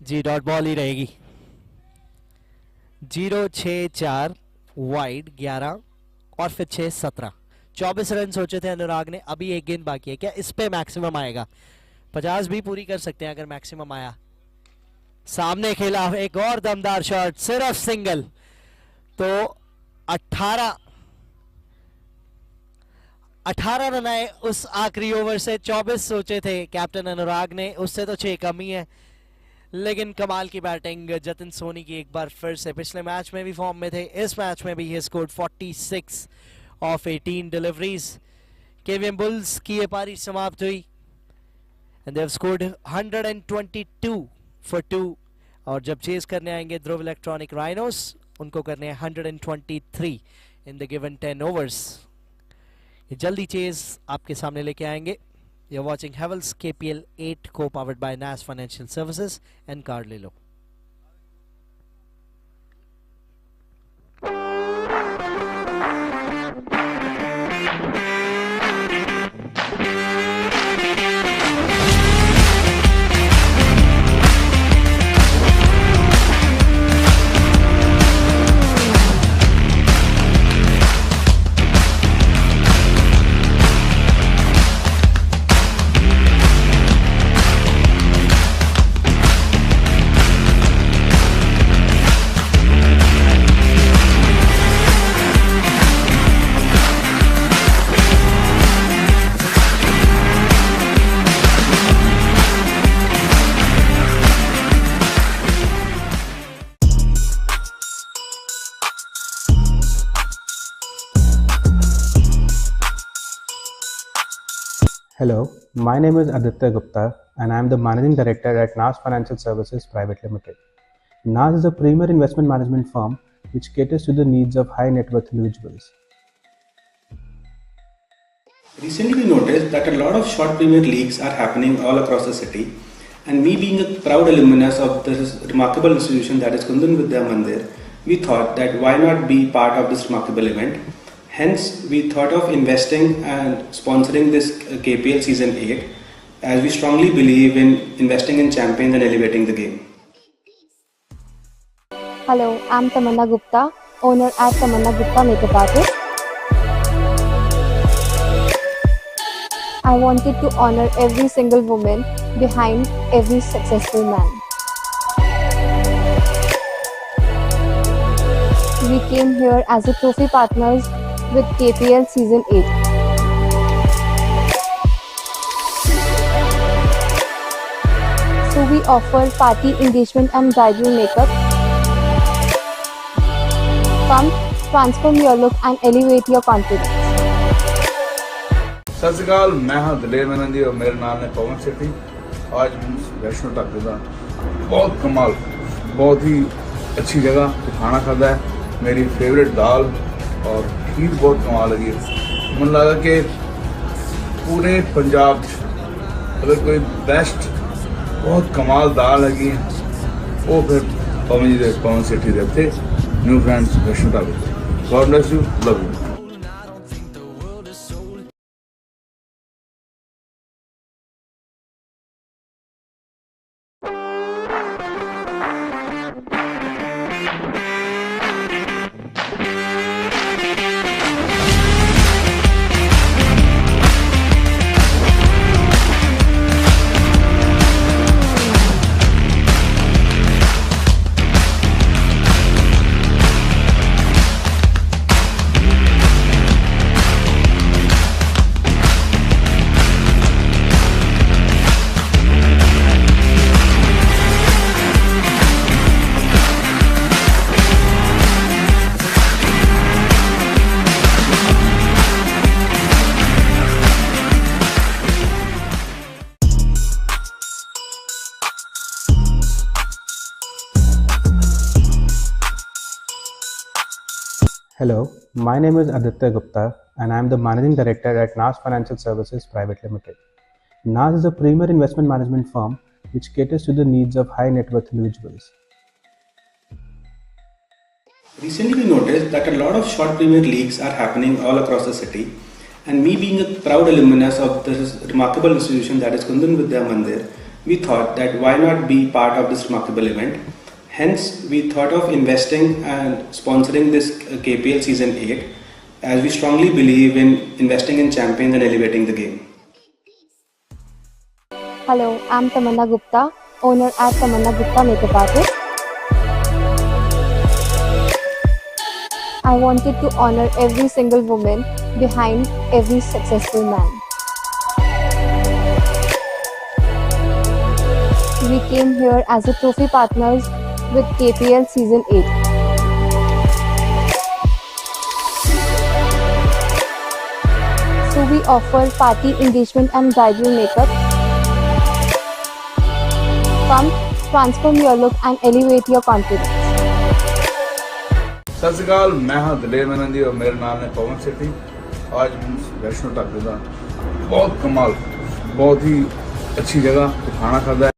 जी डॉट बॉल ही रहेगी। 0-6-4 वाइड 11 और फिर 6-17, 24 रन सोचे थे अनुराग ने। अभी एक गेंद बाकी है, क्या इस पे मैक्सिमम आएगा? 50 भी पूरी कर सकते हैं अगर मैक्सिमम आया। सामने खेला एक और दमदार शॉट, सिर्फ सिंगल। तो 18 रन आए उस आखिरी ओवर से। 24 सोचे थे कैप्टन अनुराग ने, उससे तो 6 कम ही है। लेकिन कमाल की बैटिंग जतिन सोनी की एक बार फिर से। पिछले मैच में भी फॉर्म में थे, इस मैच में भी he scored 46 of 18 deliveries. KVM bulls की ये पारी समाप्त हुई and they have scored 122 for 2। और जब चेस करने आएंगे ध्रुव इलेक्ट्रॉनिक राइनोस, उनको करने हैं 123 इन द गिवन 10 ओवर्स। ये जल्दी चेस आपके सामने लेके आएंगे। You're watching Havells KPL 8 co-powered by NAS Financial Services and Carlilo. Hello, my name is Aditya Gupta and I am the Managing Director at NAS Financial Services Private Limited. NAS is a premier investment management firm which caters to the needs of high net worth individuals. Recently, we noticed that a lot of short Premier Leagues are happening all across the city, and me being a proud alumnus of this remarkable institution that is Kundan Vidya Mandir, we thought that why not be part of this remarkable event. Hence, we thought of investing and sponsoring this KPL Season 8, as we strongly believe in investing in champions and elevating the game. Hello, I'm Tamanna Gupta, owner at Tamanna Gupta Makeup Artist. I wanted to honor every single woman behind every successful man. We came here as a trophy partners with KPL Season 8. So we offer party engagement and bridal makeup. Come, transform your look and elevate your confidence. सत श्री अकाल, मैं हाँ दलेर मेहनती और मेरा नाम है पवन सेठी। आज वैष्णो ढाबे का बहुत कमाल, बहुत ही अच्छी जगह खाना खाता है। मेरी फेवरेट दाल और खीर बहुत कमाल लगी है। मन लगा कि पूरे पंजाब अगर कोई बेस्ट बहुत कमाल दाल लगी है वो फिर पवन सेठी रहते न्यू फ्रेंड्स वैष्णो ढाबे। God bless you, love you. Hello, my name is Aditya Gupta and I am the Managing Director at NAS Financial Services Private Limited. NAS is a premier investment management firm which caters to the needs of high net worth individuals. Recently, we noticed that a lot of short Premier Leagues are happening all across the city, and me being a proud alumnus of this remarkable institution that is Kundan Vidya Mandir, we thought that why not be part of this remarkable event. Hence, we thought of investing and sponsoring this KPL Season 8, as we strongly believe in investing in champions and elevating the game. Hello, I'm Tamanna Gupta, owner at Tamanna Gupta Makeup Artist. I wanted to honor every single woman behind every successful man. We came here as a trophy partners with KPL Season 8. So we offer party engagement and bridal makeup. Come, transform your look and elevate your confidence. सत श्री अकाल, मैं हाँ दलेर मेहनती और मेरा नाम है पवन सेठी। आज वैष्णो ढाबे का बहुत कमाल, बहुत ही अच्छी जगह खाना खाता है।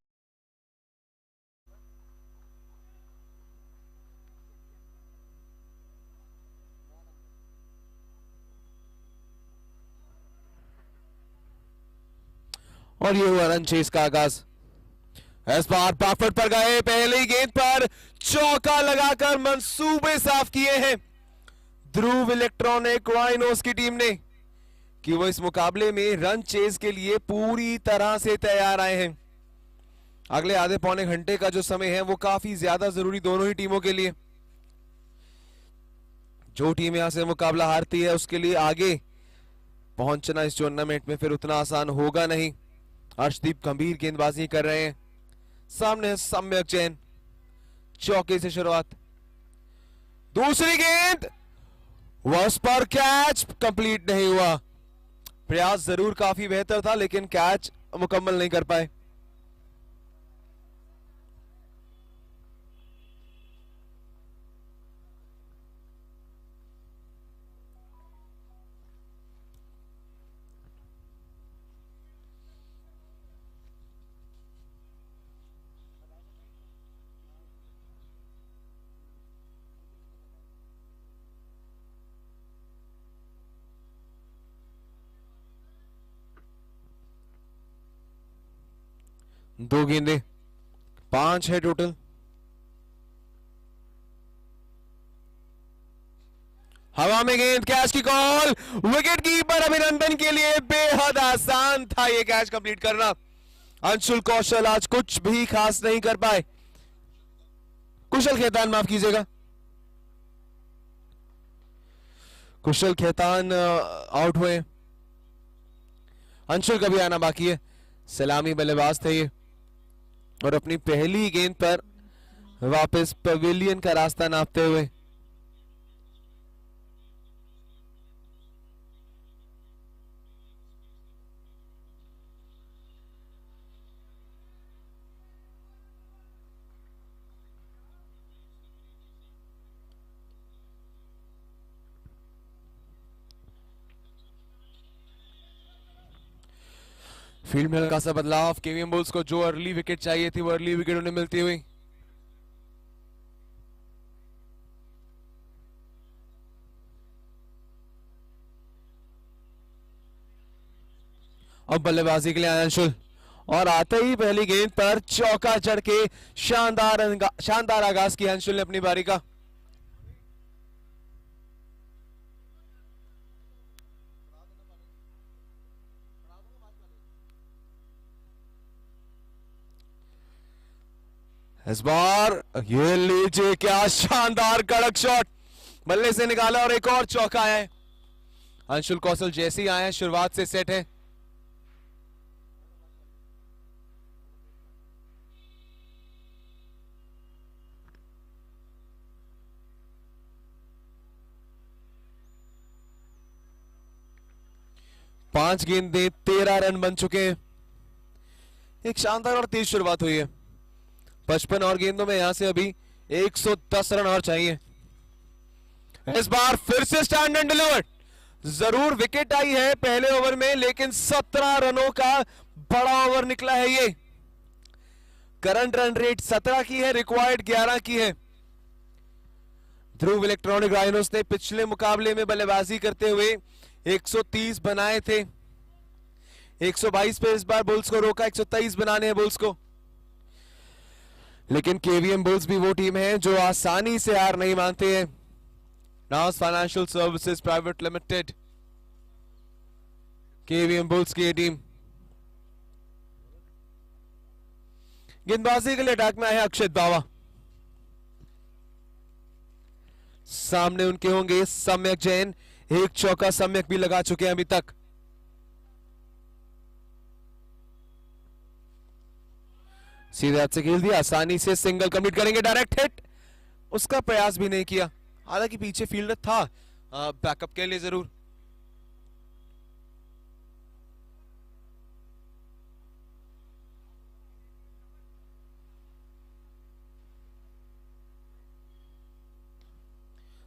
और ये हुआ रन चेस का आगाज। इस बार बैकफुट पर गए, पहली गेंद पर चौका लगाकर मंसूबे साफ किए हैं ध्रुव इलेक्ट्रॉनिक राइनोस की टीम ने कि वो इस मुकाबले में रन चेस के लिए पूरी तरह से तैयार आए हैं। अगले आधे पौने घंटे का जो समय है वो काफी ज्यादा जरूरी दोनों ही टीमों के लिए। जो टीम यहां से मुकाबला हारती है उसके लिए आगे पहुंचना इस टूर्नामेंट में फिर उतना आसान होगा नहीं। अर्शदीप गंभीर गेंदबाजी कर रहे हैं, सामने है सम्यक जैन। चौके से शुरुआत, दूसरी गेंद वॉस पर कैच कंप्लीट नहीं हुआ। प्रयास जरूर काफी बेहतर था लेकिन कैच मुकम्मल नहीं कर पाए। 2 गेंदें, 5 है टोटल। हवा में गेंद, कैच की कॉल, विकेट कीपर अभिनंदन के लिए बेहद आसान था ये कैच कंप्लीट करना। अंशुल कौशल आज कुछ भी खास नहीं कर पाए। कुशल खेतान, माफ कीजिएगा, कुशल खेतान आउट हुए। अंशुल का भी आना बाकी है। सलामी बल्लेबाज थे ये और अपनी पहली गेंद पर वापस पवेलियन का रास्ता नापते हुए फील्ड में हल्का सा बदलाव। केवीएम बुल्स को जो अर्ली विकेट चाहिए थी वो अर्ली विकेट उन्हें मिलती हुई। अब बल्लेबाजी के लिए आया अंशुल और आते ही पहली गेंद पर चौका जड़ के शानदार आगाज किया अंशुल ने अपनी बारी का। इस बार ये लीजिए, क्या शानदार कड़क शॉट, बल्ले से निकाला और एक और चौका है। अंशुल कौशल जैसे ही आए हैं शुरुआत से सेट है। पांच गेंदें 13 रन बन चुके हैं। एक शानदार और तेज शुरुआत हुई है। 55 और गेंदों में यहां से अभी 110 रन और चाहिए। इस बार फिर से स्टैंड एंड डिलीवर्ड। जरूर विकेट आई है पहले ओवर में, लेकिन 17 रनों का बड़ा ओवर निकला है ये। करंट रन रेट 17 की है, रिक्वायर्ड 11 की है। ध्रुव इलेक्ट्रॉनिक राइनोस ने पिछले मुकाबले में बल्लेबाजी करते हुए 130 बनाए थे। 122 पे इस बार बुल्स को रोका, 123 बनाने हैं बुल्स को। लेकिन केवीएम बुल्स भी वो टीम है जो आसानी से हार नहीं मानते हैं। नास financial services private limited, KVM bulls की टीम। गेंदबाजी के लिए अटैक में आए अक्षित बावा। सामने उनके होंगे सम्यक जैन, एक चौका सम्यक भी लगा चुके हैं अभी तक। सीधे हाथ से खेल दिया, आसानी से सिंगल कंप्लीट करेंगे, डायरेक्ट हिट। उसका प्रयास भी नहीं किया, हालांकि पीछे फील्डर था बैकअप के लिए जरूर।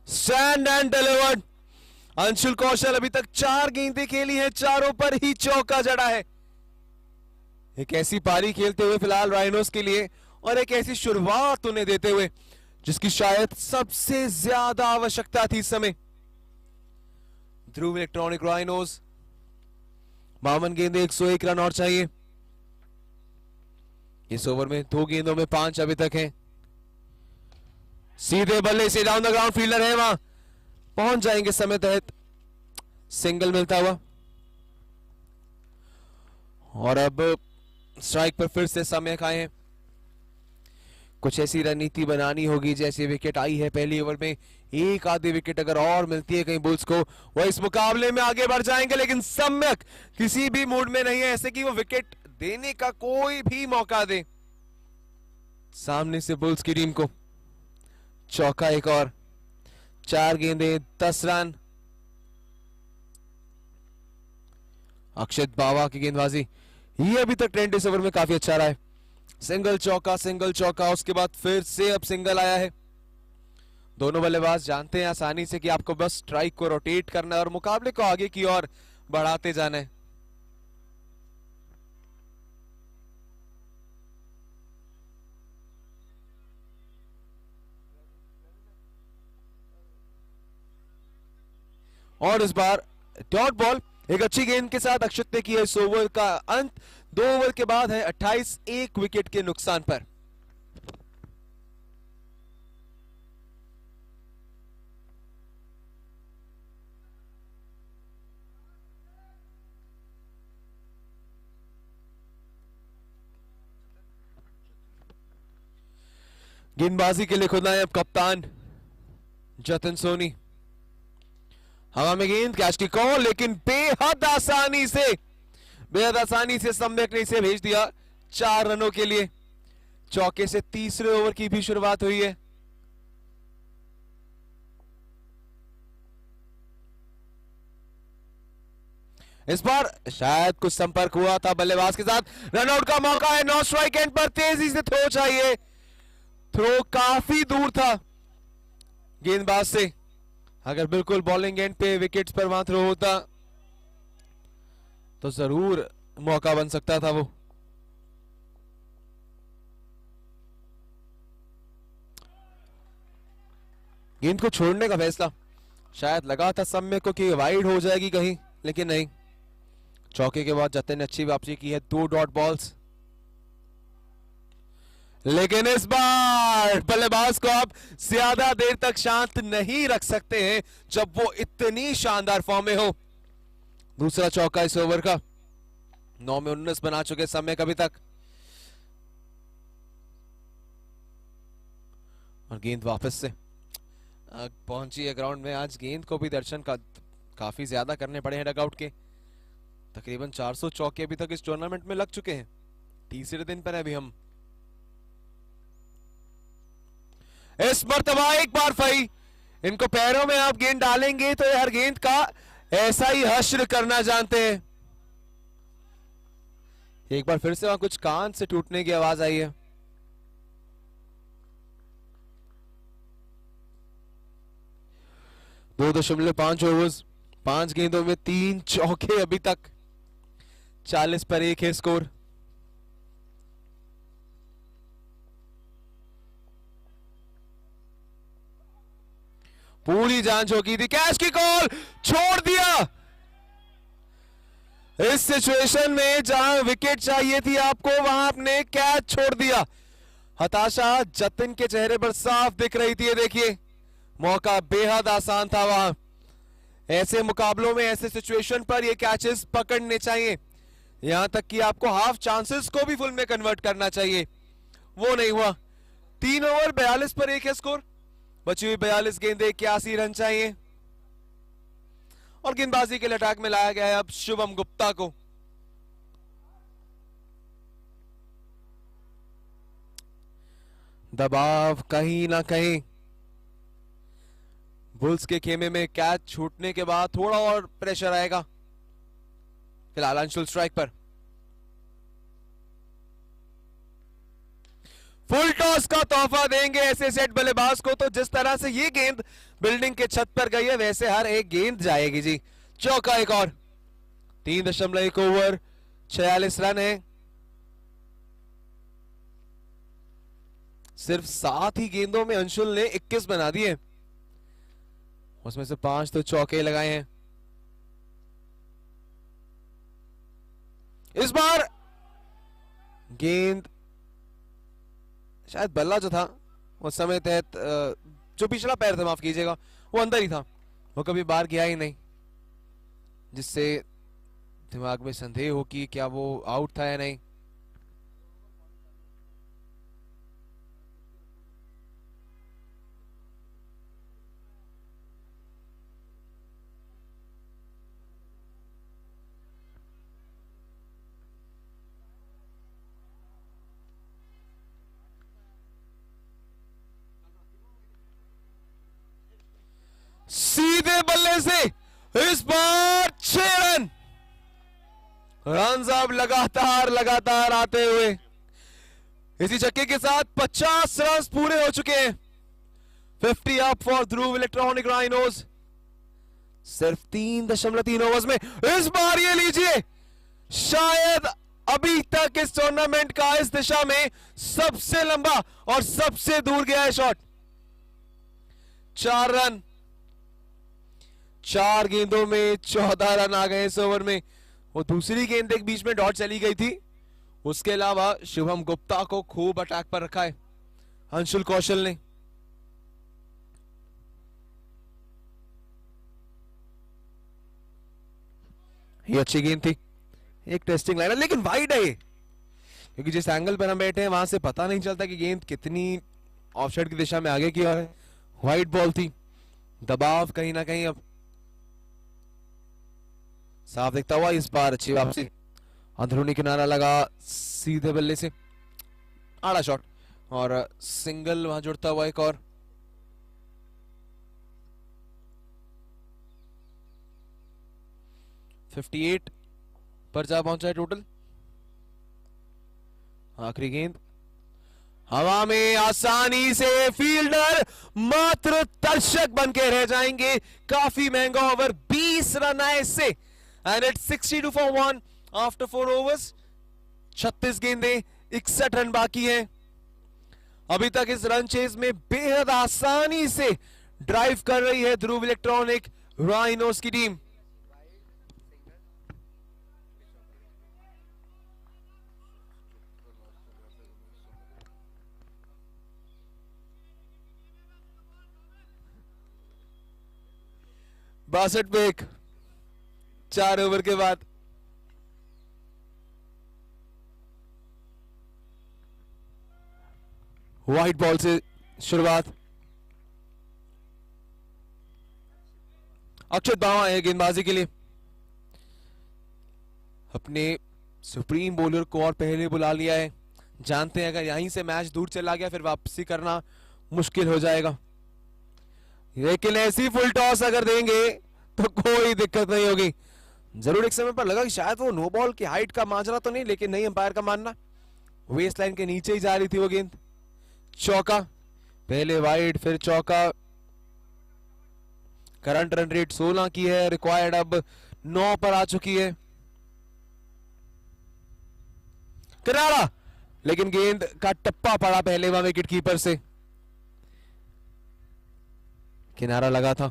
Stand and delivered. Anshul Kaushal अभी तक 4 गेंदें खेली हैं, चारों पर ही चौका जड़ा है। एक ऐसी पारी खेलते हुए फिलहाल राइनोस के लिए और एक ऐसी शुरुआत उन्हें देते हुए जिसकी शायद सबसे ज्यादा आवश्यकता थी इस समय। ध्रुव इलेक्ट्रॉनिक राइनोस 52 गेंदें, 101 रन और चाहिए। इस ओवर में 2 गेंदों में 5 अभी तक हैं। सीधे बल्ले से डाउन द ग्राउंड, फील्डर है वहां, पहुंच जाएंगे समय तहत। सिंगल मिलता हुआ और अब स्ट्राइक पर फिर से समय आए हैं। कुछ ऐसी रणनीति बनानी होगी जैसे विकेट आई है पहली ओवर में, एक आधी विकेट अगर और मिलती है कहीं बुल्स को, वो इस मुकाबले में आगे बढ़ जाएंगे। लेकिन सम्यक किसी भी मूड में नहीं है ऐसे कि वो विकेट देने का कोई भी मौका दे। सामने से बुल्स की टीम को चौका एक और, 4 गेंदें 10 रन। अक्षित बावा की गेंदबाजी ये अभी तक ट्रेंड इस ओवर में काफी अच्छा रहा है। सिंगल चौका, उसके बाद फिर से अब सिंगल आया है। दोनों बल्लेबाज जानते हैं आसानी से कि आपको बस स्ट्राइक को रोटेट करना है और मुकाबले को आगे की ओर बढ़ाते जाना है। और इस बार डॉट बॉल एक अच्छी गेंद के साथ अक्षित ने किया इस ओवर का अंत। 2 ओवर के बाद है 28, 1 विकेट के नुकसान पर। गेंदबाजी के लिए खुदा है अब कप्तान जतिन सोनी। हवा में गेंद, कैच की कॉल, लेकिन बेहद आसानी से सम्यक ने इसे भेज दिया 4 रनों के लिए। चौके से तीसरे ओवर की भी शुरुआत हुई है। इस बार शायद कुछ संपर्क हुआ था बल्लेबाज के साथ। रनआउट का मौका है, नो स्ट्राइक एंड पर तेजी से थ्रो चाहिए। थ्रो काफी दूर था गेंदबाज से। अगर बिल्कुल बॉलिंग एंड पे विकेट्स पर वहां थ्रो होता तो जरूर मौका बन सकता था वो। गेंद को छोड़ने का फैसला, शायद लगा था सम्यक को कि वाइड हो जाएगी कहीं, लेकिन नहीं। चौके के बाद जतिन ने अच्छी वापसी की है, 2 डॉट बॉल्स। लेकिन इस बार बल्लेबाज को आप ज्यादा देर तक शांत नहीं रख सकते हैं जब वो इतनी शानदार फॉर्म में हो। दूसरा चौका इस ओवर का, 9 में 19 बना चुके समय अभी तक। और गेंद वापस से पहुंची है ग्राउंड में। आज गेंद को भी दर्शन काफी ज्यादा करने पड़े हैं डगआउट के। तकरीबन 400 चौके अभी तक इस टूर्नामेंट में लग चुके हैं। तीसरे दिन पर है अभी हम। इस मर्तबा एक बार फई, इनको पैरों में आप गेंद डालेंगे तो हर गेंद का ऐसा ही हश्र करना जानते हैं। एक बार फिर से वहां कुछ कान से टूटने की आवाज आई है। दो 2.5 ओवर्स, 5 गेंदों में 3 चौके अभी तक। 40 पर 1 है स्कोर। पूरी जान झोंकी थी, कैच की कॉल, छोड़ दिया। इस सिचुएशन में जहां विकेट चाहिए थी आपको, वहां आपने कैच छोड़ दिया। हताशा जतिन के चेहरे पर साफ दिख रही थी। देखिए, मौका बेहद आसान था वहां। ऐसे मुकाबलों में, ऐसे सिचुएशन पर ये कैचेस पकड़ने चाहिए। यहां तक कि आपको हाफ चांसेस को भी फुल में कन्वर्ट करना चाहिए, वो नहीं हुआ। 3 ओवर 42 पर 1 है स्कोर। बची हुई 42 गेंदें, 81 रन चाहिए। और गेंदबाजी के लिए अटैक में लाया गया है अब शुभम गुप्ता को। दबाव कहीं ना कहीं। बुल्स के खेमे में कैच छूटने के बाद थोड़ा और प्रेशर आएगा। फिलहाल अंशुल स्ट्राइक पर। फुल टॉस का तोहफा देंगे ऐसे सेट बल्लेबाज को तो जिस तरह से ये गेंद बिल्डिंग के छत पर गई है वैसे हर एक गेंद जाएगी जी। चौका एक और। 3.1 ओवर, 46 रन है। सिर्फ 7 ही गेंदों में अंशुल ने 21 बना दिए, उसमें से 5 तो चौके लगाए हैं। इस बार गेंद शायद बल्ला जो था उस समय तहत, जो पिछला पैर था माफ कीजिएगा, वो अंदर ही था, वो कभी बाहर गया ही नहीं, जिससे दिमाग में संदेह हो कि क्या वो आउट था या नहीं। सीधे बल्ले से इस बार 6 रन। रन अब लगातार आते हुए इसी छक्के के साथ 50 रन पूरे हो चुके हैं। 50 up for Dhruv electronic rhinos. सिर्फ 3.3 ओवर्स में इस बार ये लीजिए, शायद अभी तक इस टूर्नामेंट का इस दिशा में सबसे लंबा और सबसे दूर गया है शॉट। 4 रन, 4 गेंदों में 14 रन आ गए इस ओवर में। वो दूसरी गेंद एक बीच में डॉट चली गई थी, उसके अलावा शुभम गुप्ता को खूब अटैक पर रखा है अंशुल कौशल ने। ये अच्छी गेंद थी, एक टेस्टिंग लाइन, लेकिन वाइड है क्योंकि जिस एंगल पर हम बैठे हैं वहां से पता नहीं चलता कि गेंद कितनी ऑफसाइड की दिशा में आगे की ओर है। वाइड बॉल थी, दबाव कहीं ना कहीं अब साफ दिखता हुआ। इस बार अच्छी वापसी, अंदरूनी किनारा लगा सीधे बल्ले से, आड़ा शॉट और सिंगल वहां जुड़ता हुआ एक और। $58 पर जा पहुंचा है टोटल। आखिरी गेंद हवा में आसानी से, फील्डर मात्र दर्शक बन के रह जाएंगे। काफी महंगा ओवर, 20 रन आए इससे and it's 62 for 1 after 4 overs। 36 गेंदें, 61 रन बाकी हैं। अभी तक इस रन चेज में बेहद आसानी से ड्राइव कर रही है ध्रुव इलेक्ट्रॉनिक राइनोस की टीम। बासठ पे एक, 4 ओवर के बाद। व्हाइट बॉल से शुरुआत, अक्षत बावा है गेंदबाजी के लिए। अपने सुप्रीम बॉलर को और पहले बुला लिया है, जानते हैं अगर यहीं से मैच दूर चला गया फिर वापसी करना मुश्किल हो जाएगा। लेकिन ऐसी फुल टॉस अगर देंगे तो कोई दिक्कत नहीं होगी। जरूर एक समय पर लगा कि शायद वो नो बॉल की हाइट का माजरा तो नहीं, लेकिन नहीं, अंपायर का मानना वेस्ट लाइन के नीचे ही जा रही थी वो गेंद। चौका, पहले वाइड फिर चौका। करंट रन रेट 16 की है, रिक्वायर्ड अब 9 पर आ चुकी है। किनारा, लेकिन गेंद का टप्पा पड़ा पहले वहां विकेट कीपर से। किनारा लगा था।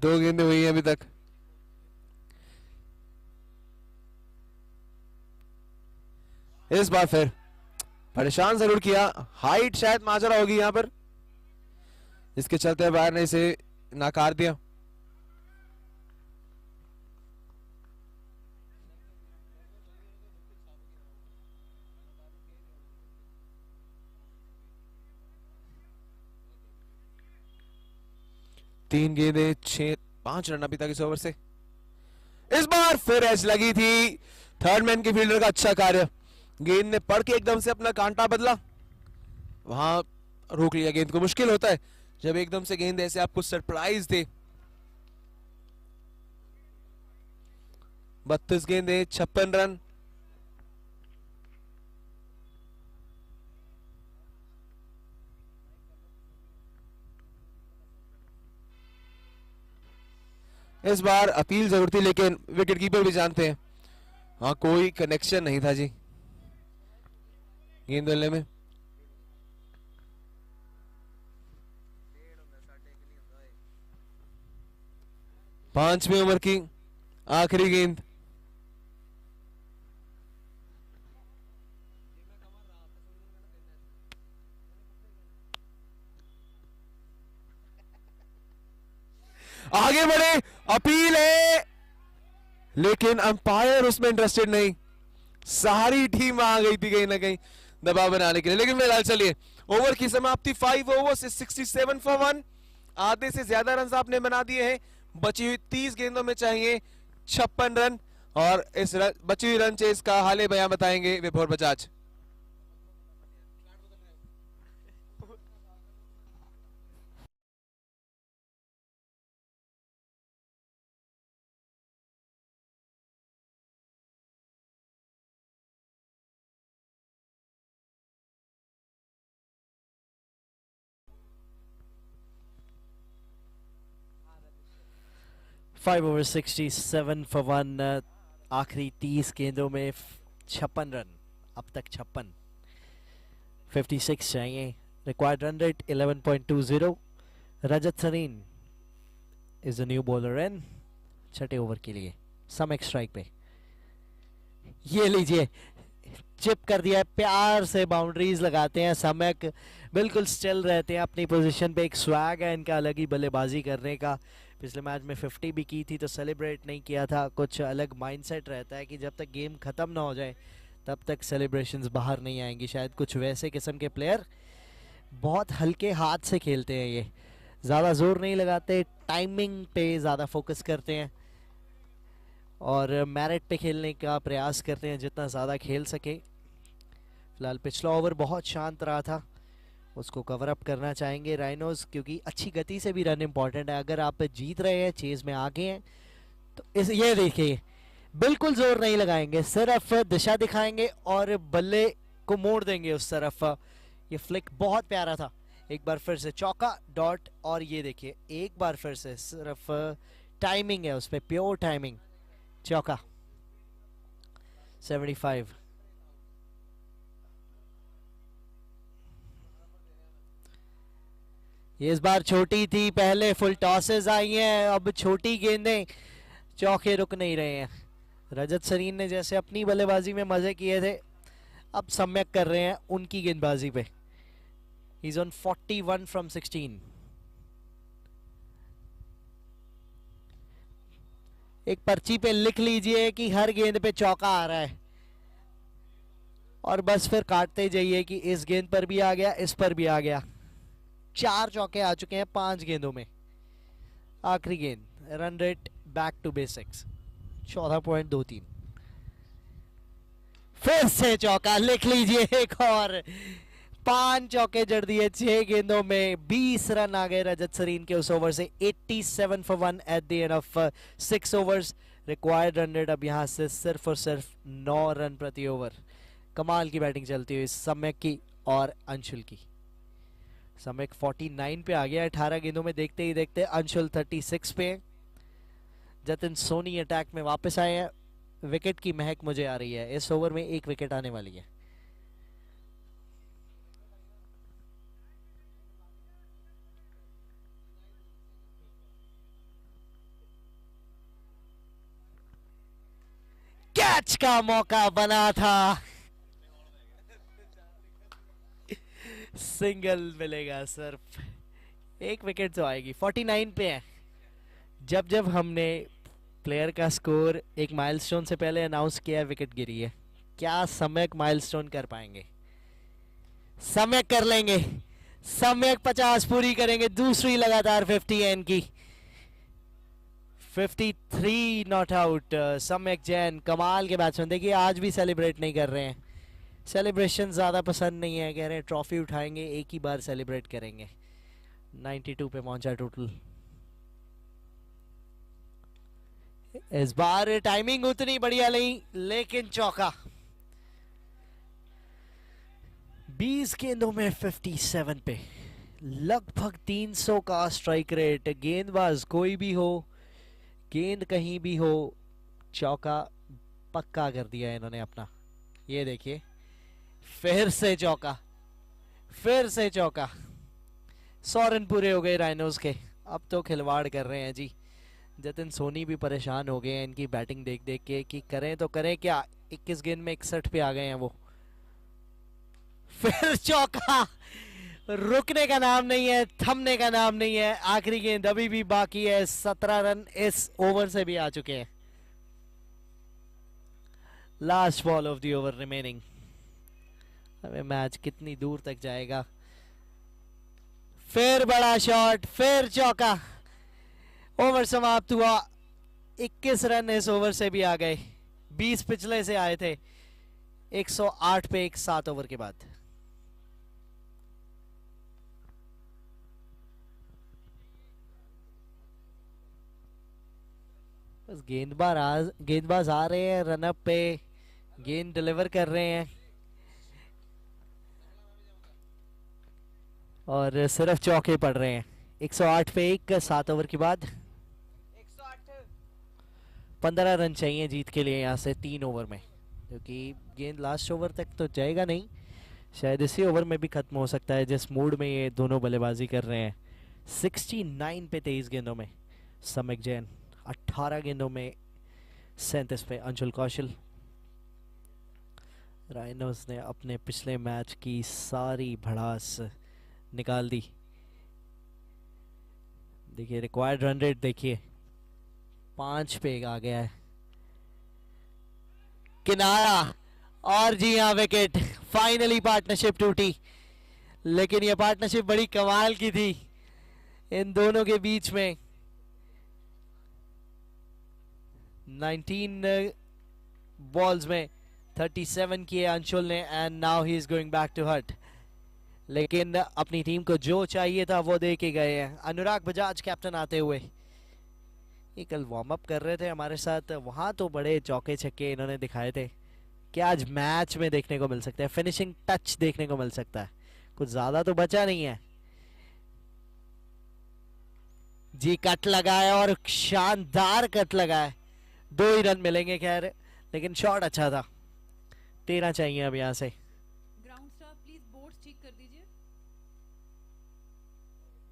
दो गेंदें हुई हैं अभी तक। इस बार फिर परेशान जरूर किया, हाइट शायद माजरा होगी यहां पर, इसके चलते बाहर ने इसे नाकार दिया। तीन गेंदें 5 रन अभी तक इस ओवर से। इस बार फिर एज लगी थी, थर्ड मैन के फील्डर का अच्छा कार्य। गेंद ने पड़ के एकदम से अपना कांटा बदला, वहां रोक लिया गेंद को। मुश्किल होता है जब एकदम से गेंद ऐसे आपको सरप्राइज दे। 32 गेंदें, 56 रन। इस बार अपील जरूर थी, लेकिन विकेट कीपर भी जानते हैं वहां कोई कनेक्शन नहीं था जी गेंद डालने में। पांचवें ओवर की आखिरी गेंद। आगे बढ़े, अपील है, लेकिन अंपायर उसमें इंटरेस्टेड नहीं। सारी टीम आ गई थी कहीं ना कहीं दबाव बनाने के लिए, लेकिन फिलहाल चलिए ओवर की समाप्ति 5 overs 67 for 1। आधे से ज्यादा रन आपने बना दिए हैं। बची हुई 30 गेंदों में चाहिए 56 रन, और इस बची हुई रन चेस का हाले बयां बताएंगे विभोर बजाज। Five over 67 for 1। आखिरी 30 गेंदों में 56 रन, अब तक 56 चाहिए। Required run rate 11.20। Rajat Sarin is a new bowler in छठे ओवर के लिए सम्यक स्ट्राइक पे। ये लीजिए चिप कर दिया है, प्यार से बाउंड्रीज लगाते हैं सम्यक, बिल्कुल स्टिल रहते हैं अपनी पोजीशन पे। एक स्वैग है इनका अलग ही बल्लेबाजी करने का। पिछले मैच में 50 भी की थी तो सेलिब्रेट नहीं किया था। कुछ अलग माइंडसेट रहता है कि जब तक गेम ख़त्म ना हो जाए तब तक सेलिब्रेशंस बाहर नहीं आएंगी। शायद कुछ वैसे किस्म के प्लेयर बहुत हल्के हाथ से खेलते हैं, ये ज़्यादा जोर नहीं लगाते, टाइमिंग पे ज़्यादा फोकस करते हैं और मैरिट पे खेलने का प्रयास करते हैं जितना ज़्यादा खेल सके। फिलहाल पिछला ओवर बहुत शांत रहा था, उसको कवर अप करना चाहेंगे राइनोज, क्योंकि अच्छी गति से भी रन इंपॉर्टेंट है। अगर आप जीत रहे हैं, चेज में आगे हैं, तो ये देखिए बिल्कुल जोर नहीं लगाएंगे, सिर्फ दिशा दिखाएंगे और बल्ले को मोड़ देंगे उस तरफ। ये फ्लिक बहुत प्यारा था। एक बार फिर से चौका डॉट, और ये देखिए एक बार फिर से सिर्फ टाइमिंग है उस पर, प्योर टाइमिंग, चौका। 75। ये इस बार छोटी थी, पहले फुल टॉसेस आई हैं, अब छोटी गेंदें, चौके रुक नहीं रहे हैं। रजत सरीन ने जैसे अपनी बल्लेबाजी में मजे किए थे, अब सम्यक कर रहे हैं उनकी गेंदबाजी पे। He's on 41 from 16. एक पर्ची पे लिख लीजिए कि हर गेंद पे चौका आ रहा है और बस फिर काटते जाइए कि इस गेंद पर भी आ गया, इस पर भी आ गया। 4 चौके आ चुके हैं 5 गेंदों में। आखिरी गेंद, run rate back to basics 14.23। फिर से चौका, लिख लीजिए एक और। 5 चौके जड़ दिए 6 गेंदों में, 20 रन आ गए रजत सरीन के उस ओवर से। 87 for 1 at the end of 6 overs. Required run rate अब यहां से सिर्फ और सिर्फ 9 रन प्रति ओवर। कमाल की बैटिंग चलती हुई सम्यक की और अंशुल की। सम्यक 49 पे आ गया 18 गेंदों में, देखते ही देखते अंशुल 36 पे। जतिन सोनी अटैक में वापस आए हैं। विकेट की महक मुझे आ रही है, इस ओवर में 1 विकेट आने वाली है। कैच का मौका बना था, सिंगल मिलेगा सिर्फ, 1 विकेट तो आएगी। 49 पे है। जब जब हमने प्लेयर का स्कोर एक माइलस्टोन से पहले अनाउंस किया, विकेट गिरी है। क्या सम्यक माइलस्टोन कर पाएंगे? सम्यक कर लेंगे, सम्यक 50 पूरी करेंगे, दूसरी लगातार 50 है इनकी। 53 नॉट आउट। सम्यक जैन कमाल के बैट्समैन, देखिए आज भी सेलिब्रेट नहीं कर रहे हैं, सेलिब्रेशन ज़्यादा पसंद नहीं है, कह रहे हैं ट्रॉफी उठाएंगे एक ही बार सेलिब्रेट करेंगे। 92 पे पहुंचा टोटल। इस बार टाइमिंग उतनी बढ़िया नहीं, लेकिन चौका। 20 गेंदों में 57 पे, लगभग 300 का स्ट्राइक रेट। गेंदबाज कोई भी हो, गेंद कहीं भी हो, चौका पक्का कर दिया इन्होंने अपना। ये देखिए फिर से चौका, फिर से चौका। 100 रन पूरे हो गए राइनोज के। अब तो खिलवाड़ कर रहे हैं जी। जतिन सोनी भी परेशान हो गए हैं इनकी बैटिंग देख देख के कि करें तो करें क्या। 21 गेंद में 61 पे आ गए हैं वो। फिर चौका, रुकने का नाम नहीं है, थमने का नाम नहीं है। आखिरी गेंद अभी भी बाकी है। 17 रन इस ओवर से भी आ चुके हैं। Last ball of the over remaining. हमें मैच कितनी दूर तक जाएगा। फिर बड़ा शॉट, फिर चौका। ओवर समाप्त हुआ। 21 रन इस ओवर से भी आ गए। 20 पिछले से आए थे। 108 पे 7 ओवर के बाद। बस गेंदबाज आ रहे हैं रनअप पे, गेंद डिलीवर कर रहे हैं और सिर्फ चौके पड़ रहे हैं। 108 पे 7 ओवर के बाद। 15 रन चाहिए जीत के लिए यहाँ से 3 ओवर में, क्योंकि गेंद लास्ट ओवर तक तो जाएगा नहीं, शायद इसी ओवर में भी खत्म हो सकता है जिस मूड में ये दोनों बल्लेबाजी कर रहे हैं। 69 पे 23 गेंदों में सम्यक जैन 18 गेंदों में 37 पे। अंशुल कौशल, राइनोस ने अपने पिछले मैच की सारी भड़ास निकाल दी। देखिए रिक्वायर्ड रन रेट देखिए 5 पे आ गया है। किनारा और जी हाँ विकेट। फाइनली पार्टनरशिप टूटी, लेकिन ये पार्टनरशिप बड़ी कमाल की थी इन दोनों के बीच में। 19 बॉल्स में 37 किए अंशुल ने and now he is going back to hut. लेकिन अपनी टीम को जो चाहिए था वो दे के गए हैं। अनुराग बजाज कैप्टन आते हुए, ये कल वार्म अप कर रहे थे हमारे साथ, वहां तो बड़े चौके छक्के इन्होंने दिखाए थे। क्या आज मैच में देखने को मिल सकता है, फिनिशिंग टच देखने को मिल सकता है। कुछ ज्यादा तो बचा नहीं है जी। कट लगाया और शानदार कट लगाया, 2 ही रन मिलेंगे खैर, लेकिन शॉट अच्छा था। 13 चाहिए अब यहां से। ग्राउंड स्टाफ प्लीज बोर्ड्स ठीक कर दीजिए।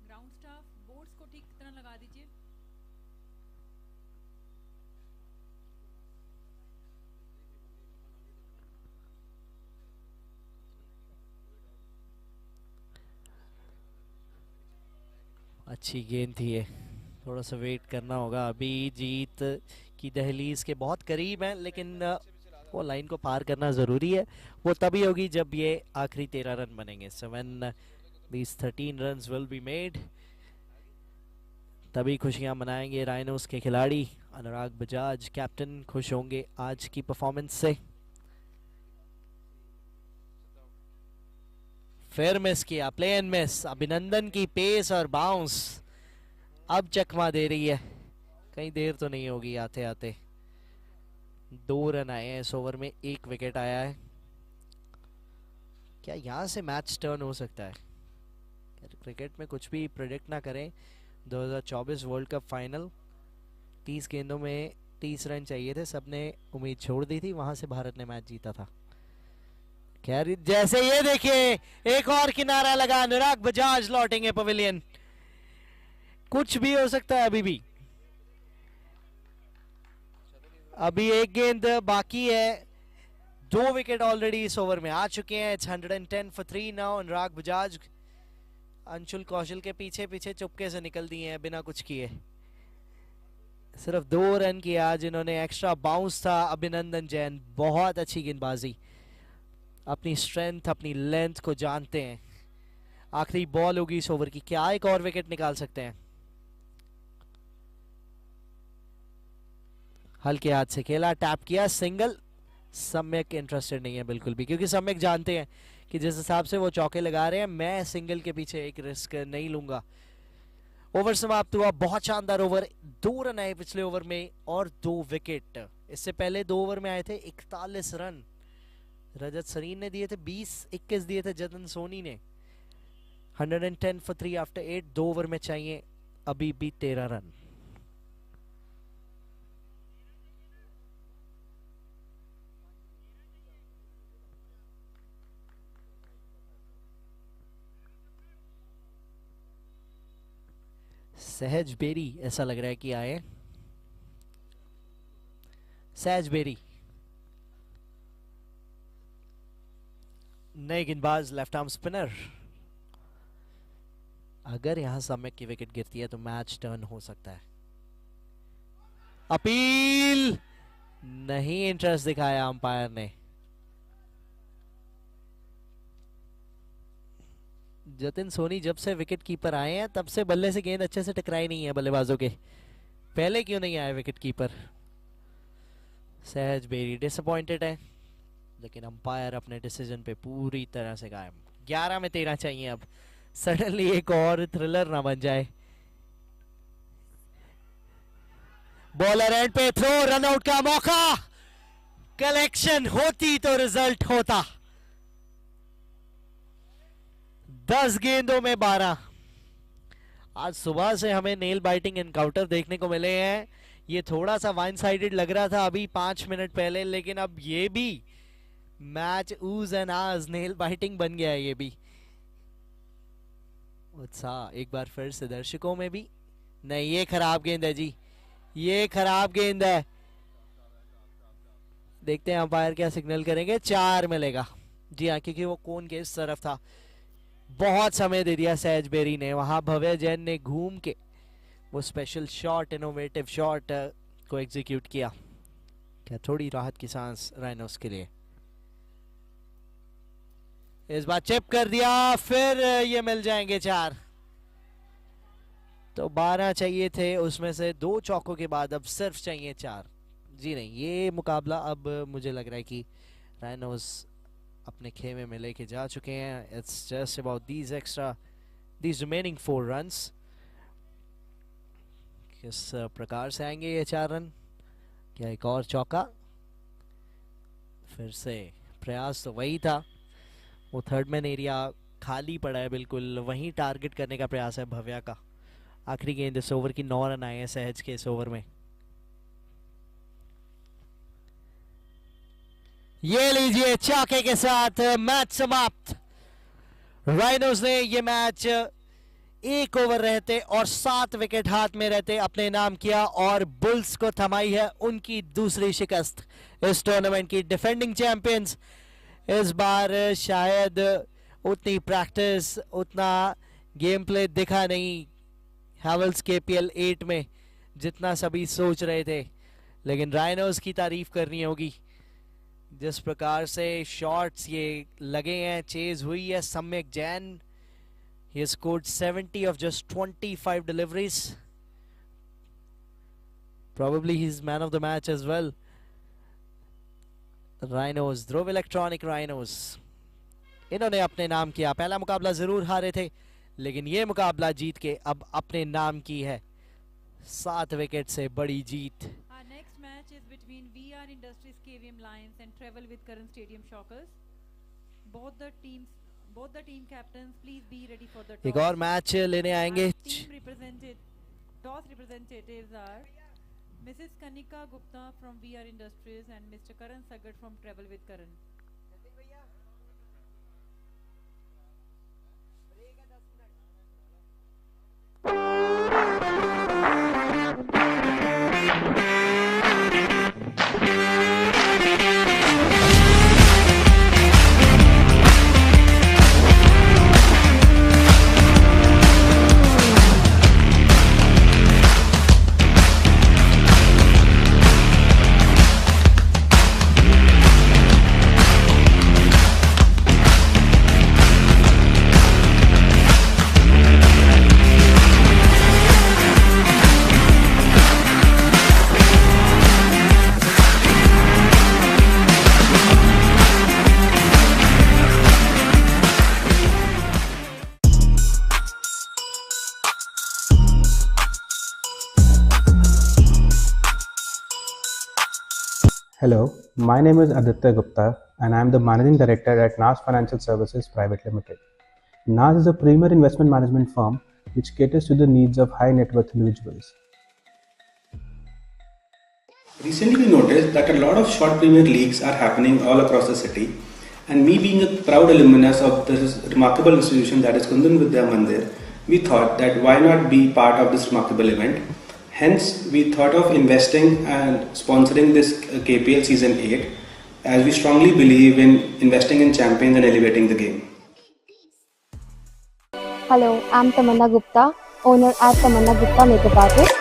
ग्राउंड स्टाफ बोर्ड्स को ठीक तरह लगा दीजिए। अच्छी गेंद थी ये, थोड़ा सा वेट करना होगा। अभी जीत की दहलीज के बहुत करीब है, लेकिन वो लाइन को पार करना ज़रूरी है। वो तभी होगी जब ये आखिरी 13 रन बनेंगे। So when these 13 runs will be made, तभी खुशियां मनाएंगे राइनोस के खिलाड़ी। अनुराग बजाज कैप्टन खुश होंगे आज की परफॉर्मेंस से। फिर मिस किया, प्ले एंड मिस। अभिनंदन की पेस और बाउंस अब चकमा दे रही है, कहीं देर तो नहीं होगी आते आते। 2 रन आए हैं इस ओवर में, 1 विकेट आया है। क्या यहां से मैच टर्न हो सकता है? क्रिकेट में कुछ भी प्रेडिक्ट ना करें। 2024 वर्ल्ड कप फाइनल, 30 गेंदों में 30 रन चाहिए थे, सबने उम्मीद छोड़ दी थी, वहां से भारत ने मैच जीता था। खैर जैसे ये देखिए एक और किनारा लगा, अनुराग बजाज लौटेंगे पवेलियन। कुछ भी हो सकता है अभी भी। अभी 1 गेंद बाकी है, 2 विकेट ऑलरेडी इस ओवर में आ चुके हैं। It's 110 for 3 now. Anurag Bajaj Anshul Kaushal के पीछे पीछे चुपके से निकल दिए हैं बिना कुछ किए। सिर्फ 2 रन किए आज इन्होंने, एक्स्ट्रा बाउंस था। अभिनंदन जैन बहुत अच्छी गेंदबाजी, अपनी स्ट्रेंथ अपनी लेंथ को जानते हैं। आखिरी बॉल होगी इस ओवर की, क्या एक और विकेट निकाल सकते हैं? हल्के हाथ से खेला, टैप किया, सिंगल। सम्यक इंटरेस्टेड नहीं है बिल्कुल भी, क्योंकि सम्यक जानते हैं कि जिस हिसाब से वो चौके लगा रहे हैं, मैं सिंगल के पीछे एक रिस्क नहीं लूंगा। ओवर समाप्त हुआ, बहुत शानदार ओवर। 2 रन आए पिछले ओवर में और 2 विकेट। इससे पहले 2 ओवर में आए थे 41 रन। रजत सरीन ने दिए थे 20-21 दिए थे जतन सोनी ने। 110 for 3 आफ्टर 8। 2 ओवर में चाहिए अभी भी 13 रन। सहज बेरी ऐसा लग रहा है कि आए। सहज बेरी नए गेंदबाज, लेफ्ट आर्म स्पिनर। अगर यहां सम्यक की विकेट गिरती है तो मैच टर्न हो सकता है। अपील नहीं, इंटरेस्ट दिखाया अंपायर ने। जतिन सोनी जब से विकेट कीपर आए हैं तब से बल्ले से गेंद अच्छे से टकराई नहीं है बल्लेबाजों के। पहले क्यों नहीं आए विकेट कीपर? सहज बेरी डिसअपॉइंटेड है, लेकिन अंपायर अपने डिसीजन पे पूरी तरह से कायम। 11 में 13 चाहिए अब। सडनली एक और थ्रिलर ना बन जाए। बॉलर एंड पे थ्रो, रनआउट का मौका। कलेक्शन होती तो रिजल्ट होता। 10 गेंदों में 12। आज सुबह से हमें नेल बाइटिंग एनकाउंटर देखने को मिले हैं। ये थोड़ा सा वन साइडेड लग रहा था अभी 5 मिनट पहले, लेकिन अब ये भी मैच ऊज एंड आज नेल बाइटिंग बन गया है। ये भी उत्साह एक बार फिर से दर्शकों में भी, नहीं, ये खराब गेंद है जी, ये खराब गेंद है। देखते हैं अंपायर क्या सिग्नल करेंगे। 4 मिलेगा जी हाँ, क्योंकि वो कोन के इस तरफ था। बहुत समय दे दिया सहज बेरी ने, वहां भव्य जैन ने घूम के वो स्पेशल शॉट, इनोवेटिव शॉट को एग्जीक्यूट किया। क्या थोड़ी राहत की सांस राइनोस के लिए। इस बार चिप कर दिया, फिर ये मिल जाएंगे 4। तो 12 चाहिए थे, उसमें से 2 चौकों के बाद अब सिर्फ चाहिए 4। जी नहीं, ये मुकाबला अब मुझे लग रहा है कि राइनोस अपने खेमे में लेके जा चुके हैं। It's just about these remaining 4 runs. किस प्रकार से आएंगे ये 4 रन? क्या एक और चौका? फिर से प्रयास तो वही था, वो थर्ड मैन एरिया खाली पड़ा है बिल्कुल, वहीं टारगेट करने का प्रयास है भव्या का। आखिरी गेंद इस ओवर की 9 रन आए हैं सहज के इस ओवर में। ये लीजिए चौके के साथ मैच समाप्त। राइनोस ने ये मैच 1 ओवर रहते और 7 विकेट हाथ में रहते अपने नाम किया और बुल्स को थमाई है उनकी दूसरी शिकस्त इस टूर्नामेंट की। डिफेंडिंग चैंपियंस इस बार शायद उतनी प्रैक्टिस, उतना गेम प्ले दिखा नहीं हैवेल्स KPL 8 में जितना सभी सोच रहे थे, लेकिन राइनोस की तारीफ करनी होगी जिस प्रकार से शॉट्स ये लगे हैं, चेज हुई है। सम्यक Jain, he has scored 70 of just 25 deliveries. Probably he's man of the match as well. Rhinos, Dhruv Electronic Rhinos, इन्होंने अपने नाम किया। पहला मुकाबला जरूर हारे थे, लेकिन ये मुकाबला जीत के अब अपने नाम की है 7 विकेट से बड़ी जीत। Our next match is between VR Industries KVM Lions and Travel with Karan Stadium Shockers. Both the team captains, please be ready for the toss. एक और मैच लेने आएंगे। Toss representatives are Mrs. Kanika Gupta from VR Industries and Mr. Karan Sagat from Travel with Karan. Hello, my name is Aditya Gupta and I am the Managing Director at NAS Financial Services Private Limited. NAS is a premier investment management firm which caters to the needs of high net worth individuals. Recently we noticed that a lot of short Premier Leagues are happening all across the city, and me being a proud alumnus of this remarkable institution that is Kundan Vidya Mandir, we thought that why not be part of this remarkable event. Hence, we thought of investing and sponsoring this KPL Season 8, as we strongly believe in investing in champions and elevating the game. Hello, I'm Tamanna Gupta, owner at Tamanna Gupta Makeup Artist.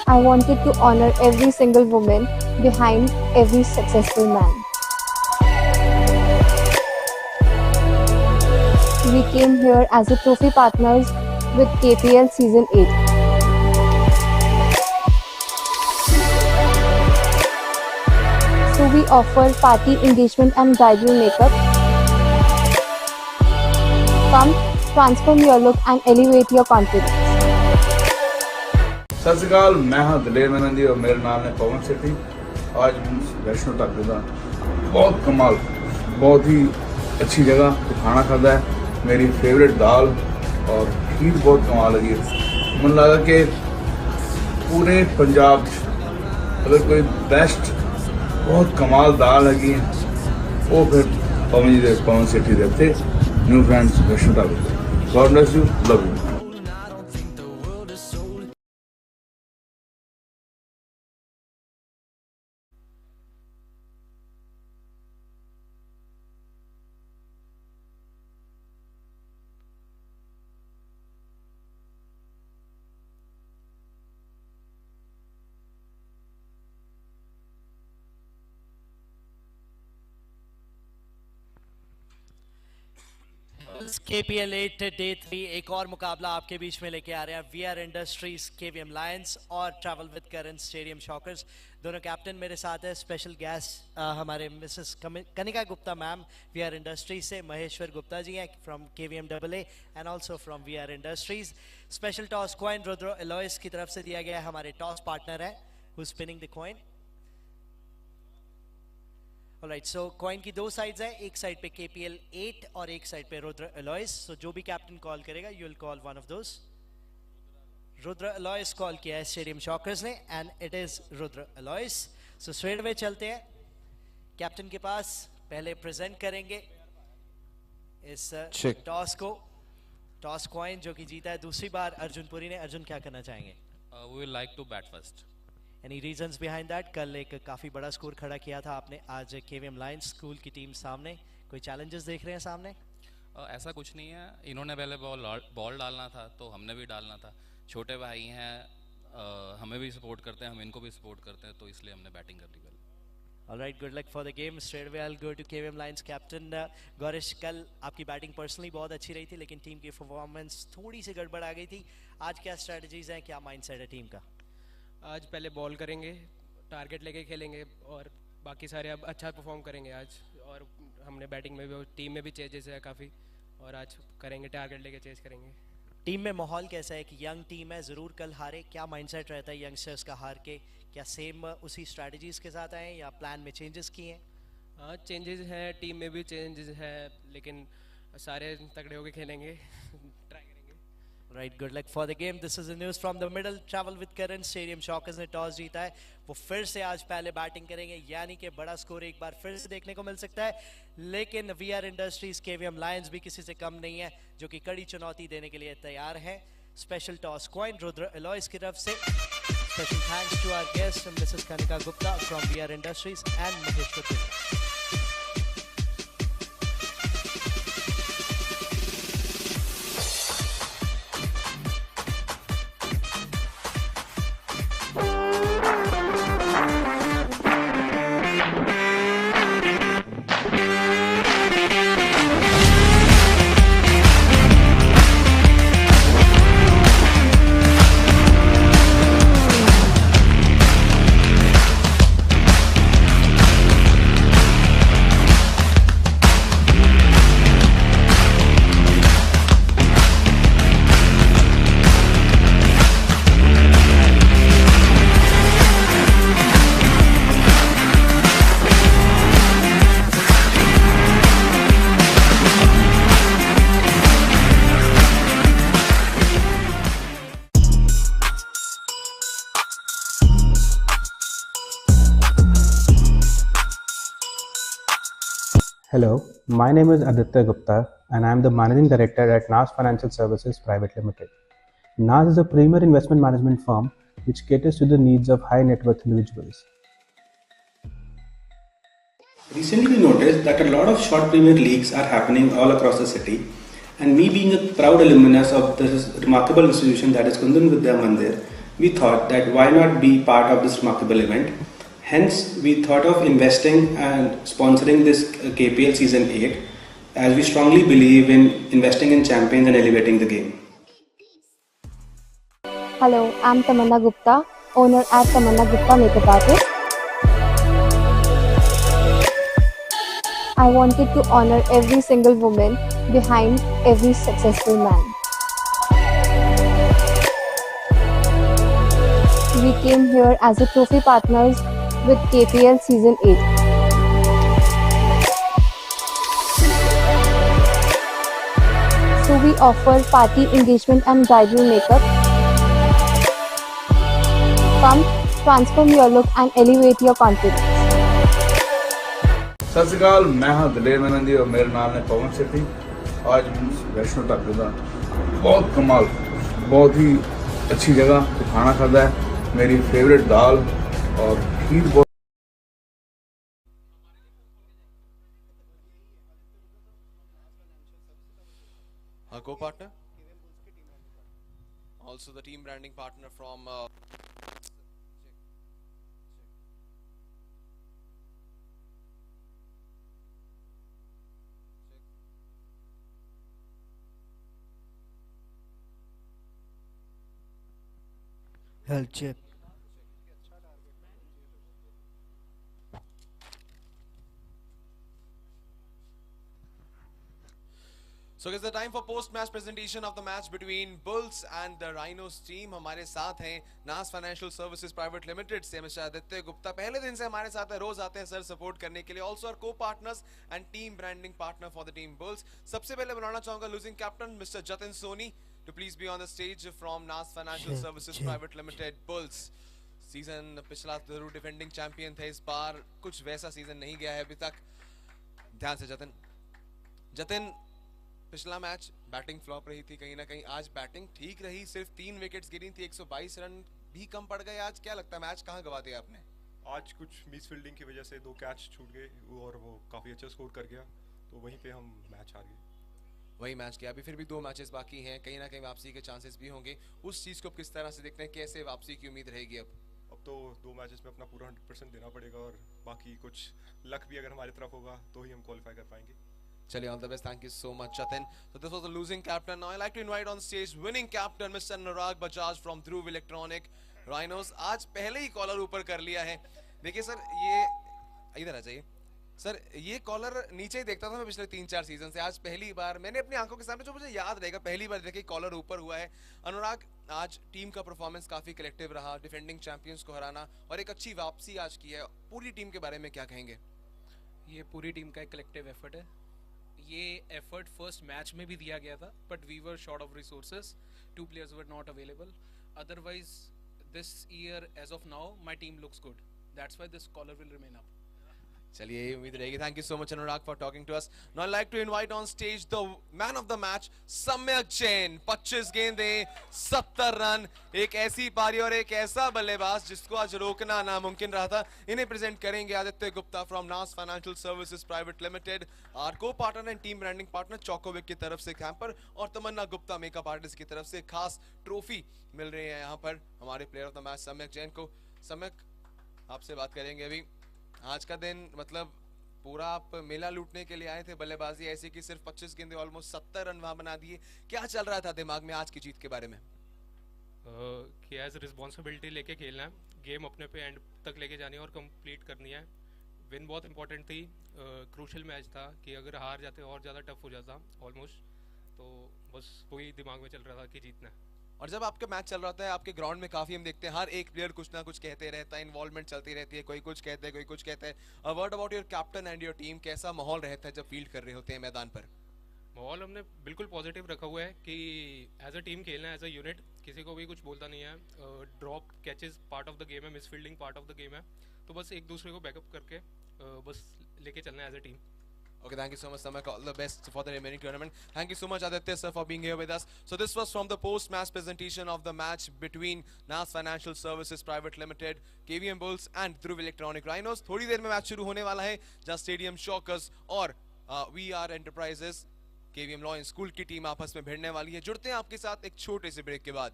I wanted to honor every single woman behind every successful man. We came here as a trophy partners with KPL Season 8. So we offer party engagement and bridal makeup. Come, transform your look and elevate your confidence. सत श्री अकाल, मैं हाँ दलेर मेहनदी और मेरा नाम है पवन सेठी। आज वैष्णो ढाबे का बहुत कमाल, बहुत ही अच्छी जगह खाना खाता है। मेरी फेवरेट दाल और खीर बहुत कमाल लगी है। मन लगा कि पूरे पंजाब अगर कोई बेस्ट बहुत कमाल दाल लगी है वो फिर पवन सेठी देते न्यू फ्रेंड्स वैष्णो ढाबे। God bless you, love you. KPL 8 day 3 एक और मुकाबला आपके बीच में लेके आ रहे हैं VR इंडस्ट्रीज KVM लायंस और travel with Karan stadium shockers. दोनों कैप्टन मेरे साथ है। स्पेशल गेस्ट हमारे Mrs Kanika Gupta ma'am VR industries से, महेश्वर गुप्ता जी हैं from KVM AA and also from VR industries. Special toss coin Rudra Alloys की तरफ से दिया गया है, हमारे टॉस पार्टनर है who spinning the coin. Alright, so coin की दो साइड्स है, एक साइड पे KPL 8 और एक साइड पे रुद्र एलॉयस। सो जो भी कैप्टन कॉल करेगा you will call one of those. Rudra Alois call किया है स्टेडियम शॉकर्स ने and it is Rudra Alois. So straight way चलते हैं कैप्टन के पास। पहले प्रेजेंट करेंगे इस टॉस को। टॉस कॉइन जो कि जीता है दूसरी बार अर्जुन पुरी ने। अर्जुन, क्या करना चाहेंगे? We would like to bat first. Any reasons behind that? कल एक काफ़ी बड़ा स्कोर खड़ा किया था आपने आज KVM लायंस स्कूल की टीम सामने, कोई चैलेंजेस देख रहे हैं सामने? ऐसा कुछ नहीं है, इन्होंने पहले बॉल डालना था तो हमने भी डालना था। छोटे भाई हैं, हमें भी सपोर्ट करते हैं, हम इनको भी सपोर्ट करते हैं, तो इसलिए हमने बैटिंग कर ली कल। Alright, good luck for the game. Straight away I will go to KVM lions captain Gaurish. कल आपकी बैटिंग पर्सनली बहुत अच्छी रही थी लेकिन टीम की परफॉर्मेंस थोड़ी सी गड़बड़ आ गई थी। आज क्या स्ट्रेटजीज हैं, क्या माइंडसेट है टीम का? आज पहले बॉल करेंगे, टारगेट लेके खेलेंगे और बाकी सारे अब अच्छा परफॉर्म करेंगे आज। और हमने बैटिंग में भी, टीम में भी चेंजेस है काफ़ी, और आज करेंगे टारगेट लेके चेज करेंगे। टीम में माहौल कैसा है? एक यंग टीम है, ज़रूर कल हारे, क्या माइंडसेट रहता है यंगस्टर्स का हार के? क्या सेम उसी स्ट्रैटेजीज के साथ आए या प्लान में चेंजेस किए हैं? हाँ, चेंजेस हैं, टीम में भी चेंजेस है, लेकिन सारे तगड़े होके खेलेंगे। ट्राई करेंगे। Right, good luck for the game. This is the news from the middle. Travel with Karan stadium shockers ने टॉस जीता है, वो फिर से आज पहले बैटिंग करेंगे, यानी कि बड़ा स्कोर एक बार फिर से देखने को मिल सकता है। लेकिन VR इंडस्ट्रीज KVM लायंस भी किसी से कम नहीं है, जो कि कड़ी चुनौती देने के लिए तैयार है। Special toss coin Rudra Alloys की तरफ से। Special thanks to our guest Mrs Kanika Gupta from VR industries and Maheshwar Gupta. Hello, my name is Aditya Gupta and I am the Managing Director at NAS Financial Services Private Limited. NAS is a premier investment management firm which caters to the needs of high net worth individuals. Recently we noticed that a lot of short Premier Leagues are happening all across the city, and me being a proud alumnus of this remarkable institution that is Kundan Vidya Mandir, we thought that why not be part of this remarkable event. Hence, we thought of investing and sponsoring this KPL Season 8, as we strongly believe in investing in champions and elevating the game. Hello, I'm Tamanna Gupta, owner at Tamanna Gupta Makeup Artist. I wanted to honor every single woman behind every successful man. We came here as a trophy partners with KPL Season 8. So we offer party engagement and bridal makeup. Come, transform your look and elevate your confidence. सत श्री अकाल, मैं हाँ दलेर मेहनंदी और मेरा नाम है पवन सेठी आज वैष्णो ढाबे का बहुत कमाल, बहुत ही अच्छी जगह ते खाना खादा है। मेरी फेवरेट दाल और खीर बहुत Our co-partner, also the team branding partner from Health check. So it's the time for post-match presentation of the match between Bulls and the Rhinos team. हमारे साथ हैं नास फाइनेंशियल सर्विसेज प्राइवेट लिमिटेड से mister Aditya Gupta, पहले दिन से हमारे साथ है, रोज आते हैं सर सपोर्ट करने के लिए। Also our co-partners and team branding partner for the team Bulls. सबसे पहले बुलाना चाहूंगा losing captain mister Jatin Soni to please be on the stage from NAS Financial Services Private Limited Bulls। Season पिछला जरूर डिफेंडिंग चैंपियन थे, इस बार कुछ वैसा सीजन नहीं गया है अभी तक। ध्यान से जतिन, पिछला मैच बैटिंग फ्लॉप रही थी कहीं ना कहीं, आज बैटिंग ठीक रही, सिर्फ 3 विकेट्स गिरी थी, 122 रन भी कम पड़ गए। आज क्या लगता है मैच कहां गवा दिया आपने? आज कुछ मिस फील्डिंग की वजह से 2 कैच छूट गए और वो काफ़ी अच्छा स्कोर कर गया, तो वहीं पे हम मैच हार गए। वही मैच किया, अभी फिर भी 2 मैचेस बाकी हैं, कहीं ना कहीं वापसी के चांसेस भी होंगे। उस चीज़ को किस तरह से देखते हैं, कैसे वापसी की उम्मीद रहेगी? अब तो 2 मैचेस में अपना पूरा 100% देना पड़ेगा और बाकी कुछ लक भी अगर हमारी तरफ होगा तो ही हम क्वालिफाई कर पाएंगे। चलिए, all the best, thank you so much Jatin. So this was the losing captain. Now I like to invite on stage winning captain Mr. Anurag Bajaj from Dhruv Electronic Rhinos। आज पहले ही कॉलर ऊपर कर लिया है। देखिए सर, ये इधर आ जाइए सर, ये कॉलर नीचे ही देखता था मैं पिछले 3-4 सीजन से, आज पहली बार मैंने अपनी आंखों के सामने, जो मुझे याद रहेगा, पहली बार देखिए कॉलर ऊपर हुआ है। अनुराग, आज टीम का परफॉर्मेंस काफी कलेक्टिव रहा, डिफेंडिंग चैंपियंस को हराना और एक अच्छी वापसी आज की है, पूरी टीम के बारे में क्या कहेंगे? ये पूरी टीम का एक कलेक्टिव एफर्ट है। ये एफर्ट फर्स्ट मैच में भी दिया गया था, but we were short of resources, 2 players were not available. Otherwise this year as of now my team looks good, that's why this collar will remain up. चलिए, यही उम्मीद रहेगी। Thank you so much Anurag for talking to us. Now I like to invite on stage the man of the match Samyak Jain. 25 गेंदें, 70 run, एक ऐसी पारी और एक ऐसा बल्लेबाज जिसको आज रोकना नामुमकिन रहा था। इन्हें प्रेजेंट करेंगे Aditya Gupta from Naas financial services private limited, our co partner and team branding partner. चौकोविक की तरफ से कैंपर और तमन्ना गुप्ता मेकअप आर्टिस्ट की तरफ से खास ट्रॉफी मिल रही है यहाँ पर हमारे player of the match Samyak Jain को। सम्यक, आपसे बात करेंगे अभी। आज का दिन मतलब पूरा आप मेला लूटने के लिए आए थे, बल्लेबाजी ऐसी कि सिर्फ 25 गेंदे ऑलमोस्ट 70 रन वहां बना दिए। क्या चल रहा था दिमाग में आज की जीत के बारे में? कि एज रिस्पॉन्सिबिलिटी लेके खेलना है, गेम अपने पे एंड तक लेके जानी है और कंप्लीट करनी है। विन बहुत इंपॉर्टेंट थी, क्रूशल मैच था कि अगर हार जाते और ज़्यादा टफ हो जाता ऑलमोस्ट, तो बस वही दिमाग में चल रहा था कि जीतना है। और जब आपका मैच चल रहा होता है, आपके ग्राउंड में काफी हम देखते हैं हर एक प्लेयर कुछ ना कुछ कहते रहता है, इन्वॉल्वमेंट चलती रहती है, कोई कुछ कहता है, कोई कुछ कहता है। A word about your captain and your team, कैसा माहौल रहता है जब फील्ड कर रहे होते हैं मैदान पर? माहौल हमने बिल्कुल पॉजिटिव रखा हुआ है कि एज अ टीम खेलना है, एज अ यूनिट, किसी को भी कुछ बोलता नहीं है। Drop catches part of the game है, miss fielding part of the game है, तो बस एक दूसरे को बैकअप करके बस लेके चलना है as a team. Okay, thank you so much, Samak. All the best for the remaining tournament. Thank you so much, Aditya sir, for being here with us. So this was from the post-match presentation of the match between NAS Financial Services Private Limited, KVM Bulls and Dhruv Electronic Rhinos. थोड़ी देर में match शुरू होने वाला है, जहाँ stadium shockers और VR Enterprises, KVM Law School की team आपस में भिड़ने वाली है। जुड़ते हैं आपके साथ एक छोटे से ब्रेक के बाद।